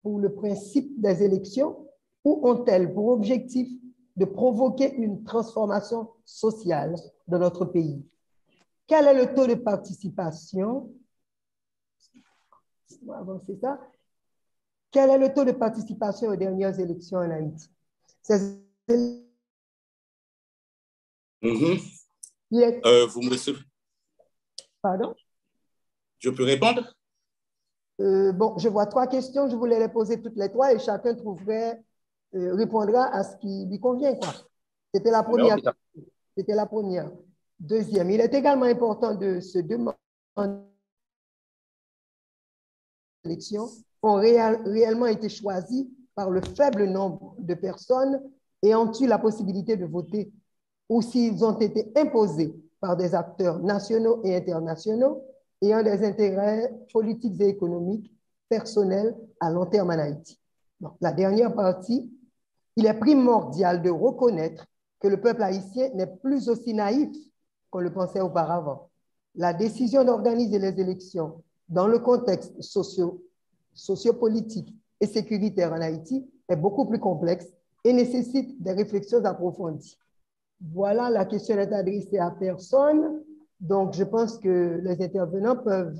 pour le principe des élections ou ont-elles pour objectif de provoquer une transformation sociale dans notre pays? Quel est le taux de participation? On va avancer ça. Quel est le taux de participation aux dernières élections en Haïti? Vous me suivez? Pardon? Je peux répondre? Bon, je vois 3 questions. Je voulais les poser toutes les 3 et chacun répondra à ce qui lui convient, quoi. C'était la première. C'était la première. Deuxième, il est également important de se demander si les élections ont réellement été choisies par le faible nombre de personnes ayant eu la possibilité de voter ou s'ils ont été imposés par des acteurs nationaux et internationaux ayant des intérêts politiques et économiques personnels à long terme en Haïti. Donc, la dernière partie, il est primordial de reconnaître que le peuple haïtien n'est plus aussi naïf qu'on le pensait auparavant. La décision d'organiser les élections dans le contexte sociopolitique et sécuritaire en Haïti est beaucoup plus complexe et nécessite des réflexions approfondies. Voilà, la question est adressée à personne, donc je pense que les intervenants peuvent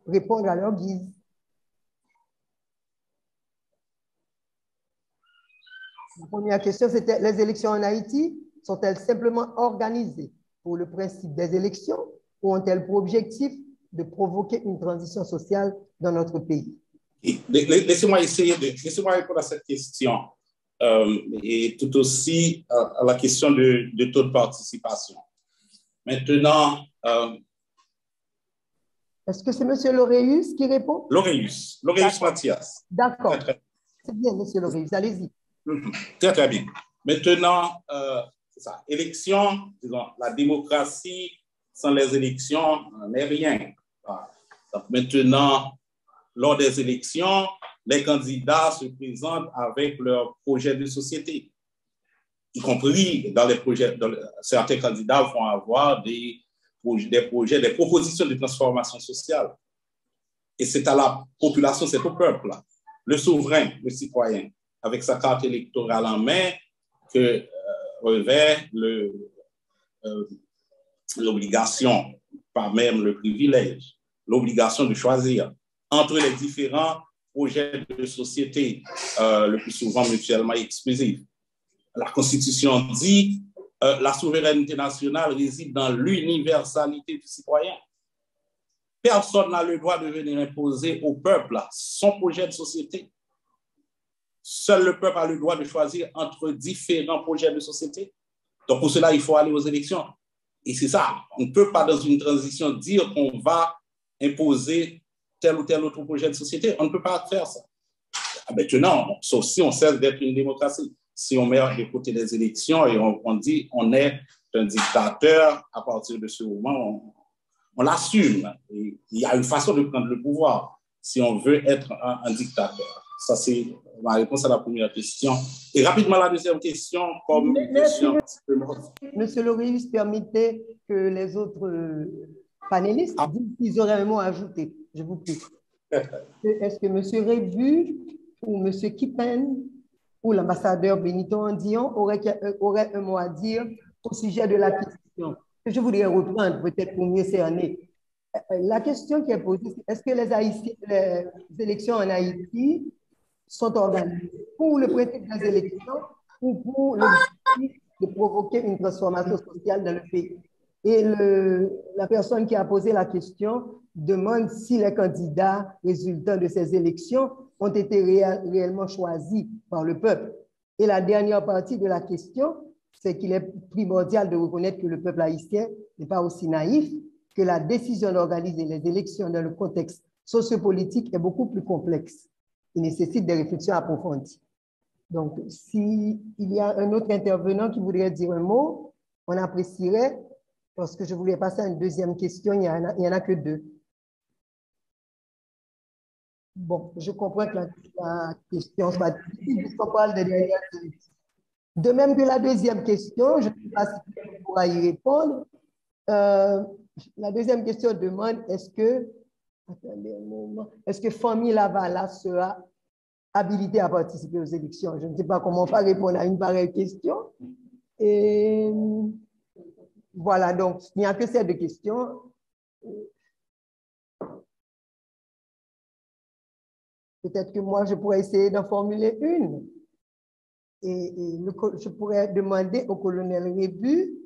répondre à leur guise. La première question, c'était: les élections en Haïti sont-elles simplement organisées pour le principe des élections ou ont-elles pour objectif de provoquer une transition sociale dans notre pays? Laissez-moi répondre à cette question et tout aussi à la question de taux de participation. Maintenant, Est-ce que c'est M. Laureus qui répond? Laureus Mathias. D'accord. C'est bien, M. Laureus, allez-y. Très, très bien. Maintenant, c'est ça. Élection, disons, la démocratie, sans les élections, n'est rien. Donc maintenant, lors des élections, les candidats se présentent avec leur projet de société. Y compris dans les projets, certains candidats vont avoir des projets, des propositions de transformation sociale. Et c'est à la population, c'est au peuple, le souverain, le citoyen, avec sa carte électorale en main, que revêt l'obligation, pas même le privilège, l'obligation de choisir entre les différents projets de société, le plus souvent mutuellement exclusifs. La Constitution dit la souveraineté nationale réside dans l'universalité du citoyen. Personne n'a le droit de venir imposer au peuple son projet de société. Seul le peuple a le droit de choisir entre différents projets de société. Donc, pour cela, il faut aller aux élections. Et c'est ça. On ne peut pas, dans une transition, dire qu'on va imposer tel ou tel autre projet de société. On ne peut pas faire ça. Maintenant, sauf si on cesse d'être une démocratie. Si on met de côté les élections et on dit on est un dictateur, à partir de ce moment, on l'assume. Il y a une façon de prendre le pouvoir si on veut être un dictateur. Ça, c'est ma réponse à la première question. Et rapidement, la deuxième question, comme question... Monsieur Laureus, permettez que les autres panélistes disent qu'ils auraient un mot à ajouter. Je vous prie. Est-ce que monsieur Rébu ou monsieur Kippen ou l'ambassadeur Benito Andillon aurait un mot à dire au sujet de la question que je voudrais reprendre, peut-être pour mieux cerner. La question qui est posée, c'est est-ce que les élections en Haïti sont organisées pour le principe des élections ou pour l'objectif de provoquer une transformation sociale dans le pays? Et la personne qui a posé la question demande si les candidats résultants de ces élections ont été réellement choisis par le peuple. Et la dernière partie de la question, c'est qu'il est primordial de reconnaître que le peuple haïtien n'est pas aussi naïf, que la décision d'organiser les élections dans le contexte sociopolitique est beaucoup plus complexe. Il nécessite des réflexions approfondies. Donc, s'il y a un autre intervenant qui voudrait dire un mot, on apprécierait, parce que je voulais passer à une deuxième question, il n'y en a que deux. Bon, je comprends que la question soit difficile, puisqu'on parle des dernières élections. De même que la deuxième question, je ne sais pas si on pourra y répondre. La deuxième question demande, est-ce que Famille Lavala sera habilité à participer aux élections? Je ne sais pas comment on va répondre à une pareille question. Et voilà, donc il n'y a que ces deux questions. Peut-être que moi, je pourrais essayer d'en formuler une. Et je pourrais demander au colonel Rébu,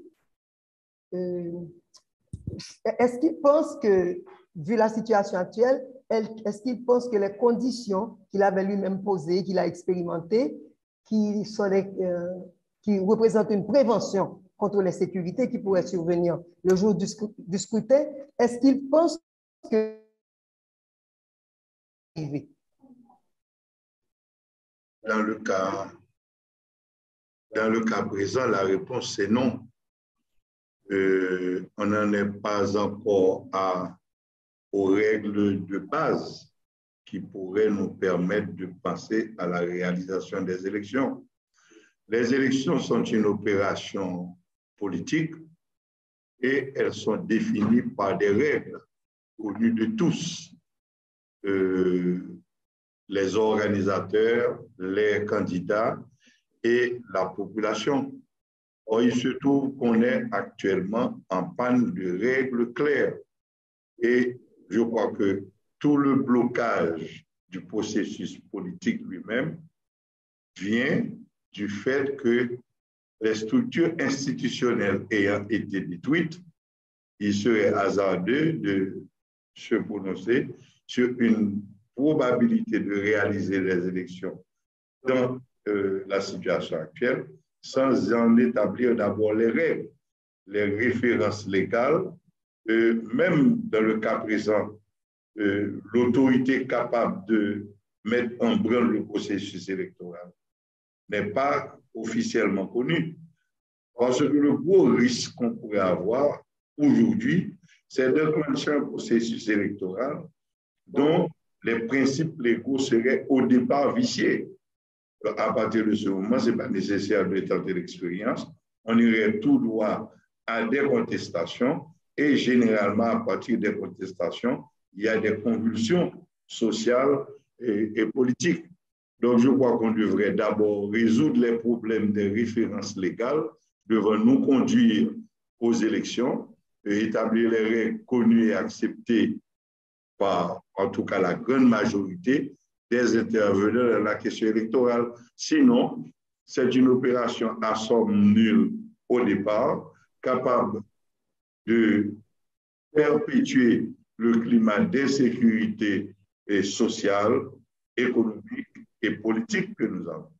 est-ce qu'il pense que, vu la situation actuelle, est-ce qu'il pense que les conditions qu'il avait lui-même posées, qu'il a expérimentées, qui représentent une prévention contre l'insécurité qui pourrait survenir le jour du scrutin, est-ce qu'il pense que... Dans le cas présent, la réponse c'est non. On n'en est pas encore aux règles de base qui pourraient nous permettre de passer à la réalisation des élections. Les élections sont une opération politique et elles sont définies par des règles connues de tous. Les organisateurs, les candidats et la population. Or, il se trouve qu'on est actuellement en panne de règles claires. Et je crois que tout le blocage du processus politique lui-même vient du fait que les structures institutionnelles ayant été détruites, il serait hasardeux de se prononcer sur une probabilité de réaliser les élections dans la situation actuelle sans en établir d'abord les règles, les références légales. Même dans le cas présent, l'autorité capable de mettre en branle le processus électoral n'est pas officiellement connue. Parce que le gros risque qu'on pourrait avoir aujourd'hui, c'est d'enclencher un processus électoral dont les principes légaux seraient au départ viciés. À partir de ce moment, ce n'est pas nécessaire de tenter l'expérience. On irait tout droit à des contestations et généralement, à partir des contestations, il y a des convulsions sociales et politiques. Donc, je crois qu'on devrait d'abord résoudre les problèmes des références légales devant nous conduire aux élections et établir les règles connues et acceptées par, en tout cas, la grande majorité des intervenants dans la question électorale. Sinon, c'est une opération à somme nulle au départ, capable de perpétuer le climat d'insécurité sociale, économique et politique que nous avons.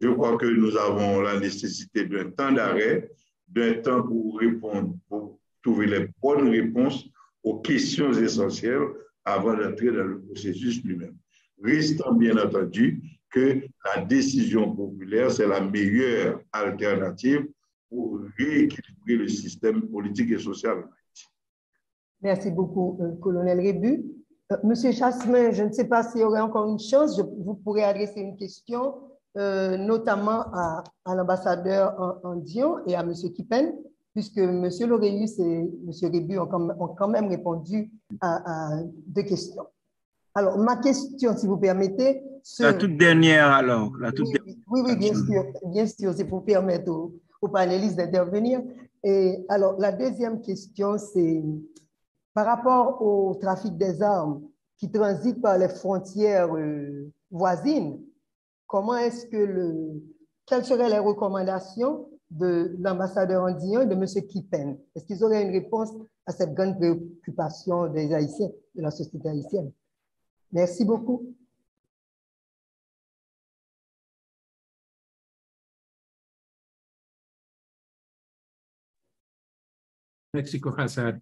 Je crois que nous avons la nécessité d'un temps d'arrêt, d'un temps pour répondre, pour trouver les bonnes réponses aux questions essentielles avant d'entrer dans le processus lui-même. Restant bien entendu que la décision populaire, c'est la meilleure alternative pour rééquilibrer le système politique et social. Merci beaucoup, colonel Rébu. Monsieur Jasmin, je ne sais pas s'il y aurait encore une chance, vous pourrez adresser une question, notamment à l'ambassadeur Andion et à monsieur Kippen, puisque monsieur Loreus et monsieur Rébu ont quand même répondu à deux questions. Alors, ma question, si vous permettez... La toute dernière, alors. Oui, bien sûr, c'est pour permettre aux panélistes d'intervenir. Et alors, la deuxième question, c'est par rapport au trafic des armes qui transite par les frontières voisines, quelles seraient les recommandations de l'ambassadeur Andillon et de M. Kippen? Est-ce qu'ils auraient une réponse à cette grande préoccupation des Haïtiens, de la société haïtienne? Merci beaucoup. Mexico has had.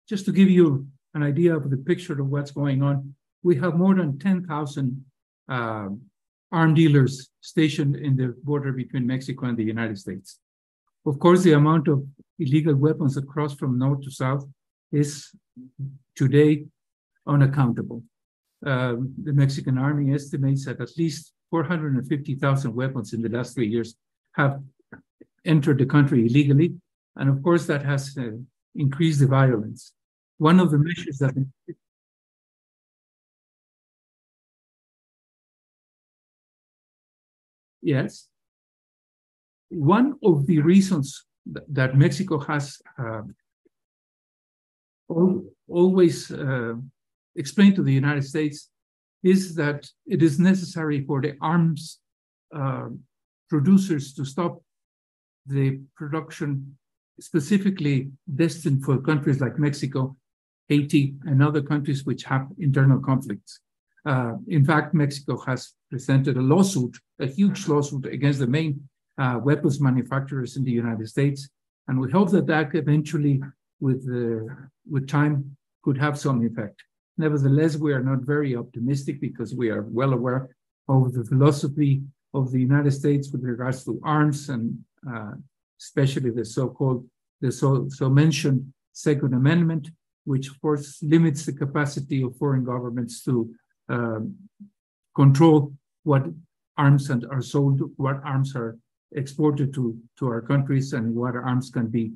Just to give you an idea of the picture of what's going on, we have more than 10,000 armed dealers stationed in the border between Mexico and the United States. Of course, the amount of illegal weapons across from north to south is today unaccountable. The Mexican army estimates that at least 450,000 weapons in the last 3 years have entered the country illegally. And of course, that has increased the violence. One of the measures that... Yes. One of the reasons that Mexico has always explained to the United States is that it is necessary for the arms producers to stop the production specifically destined for countries like Mexico, Haiti, and other countries which have internal conflicts. In fact, Mexico has presented a lawsuit, a huge lawsuit against the main weapons manufacturers in the United States. And we hope that that eventually, with time, could have some effect. Nevertheless, we are not very optimistic because we are well aware of the philosophy of the United States with regards to arms and especially the so mentioned Second Amendment, which of course limits the capacity of foreign governments to control what arms are sold, what arms are exported to our countries, and what arms can be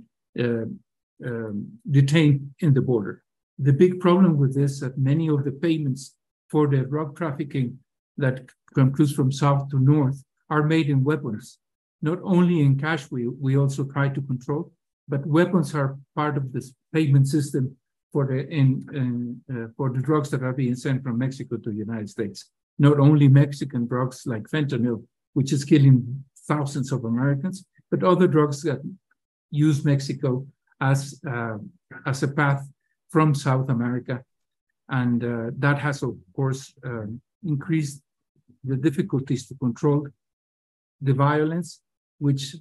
detained in the border. The big problem with this is that many of the payments for the drug trafficking that comes from south to north are made in weapons. Not only in cash, we also try to control, but weapons are part of this payment system for the drugs that are being sent from Mexico to the United States. Not only Mexican drugs like fentanyl, which is killing thousands of Americans, but other drugs that use Mexico as a path from South America. And that has, of course, increased the difficulties to control the violence, which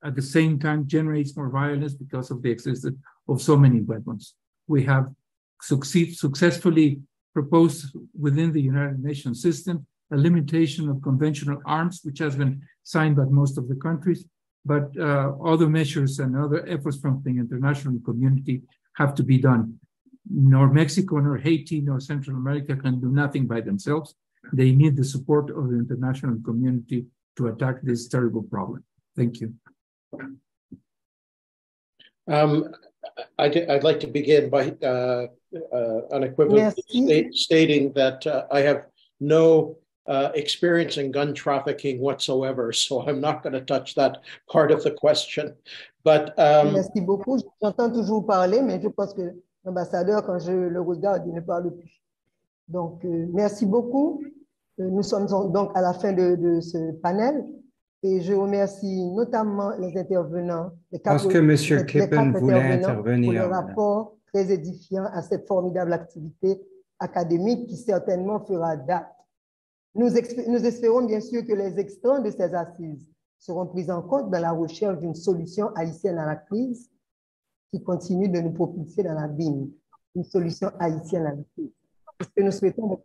at the same time generates more violence because of the existence of so many weapons. We have successfully proposed within the United Nations system a limitation of conventional arms, which has been signed by most of the countries, but other measures and other efforts from the international community have to be done. Nor Mexico, nor Haiti, nor Central America can do nothing by themselves. They need the support of the international community to attack this terrible problem. Thank you. I'd like to begin by unequivocally stating that I have no experience in gun trafficking whatsoever, so I'm not going to touch that part of the question. But merci beaucoup. J'entends toujours parler, mais je pense que l'ambassadeur, quand je le regarde, il ne parle plus. Donc, merci beaucoup. Nous sommes donc à la fin de ce panel. Et je remercie notamment les intervenants, les quatre intervenants pour le rapport très édifiant à cette formidable activité académique qui certainement fera date. Nous espérons bien sûr que les extraits de ces assises seront pris en compte dans la recherche d'une solution haïtienne à la crise qui continue de nous propulser dans l'abîme. Une solution haïtienne à la crise. C'est ce que nous souhaitons.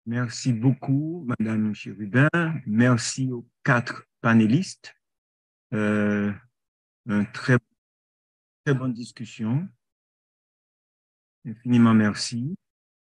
Merci beaucoup, Madame Chérubin. Merci aux 4 panélistes. Une très bonne discussion. Infiniment merci.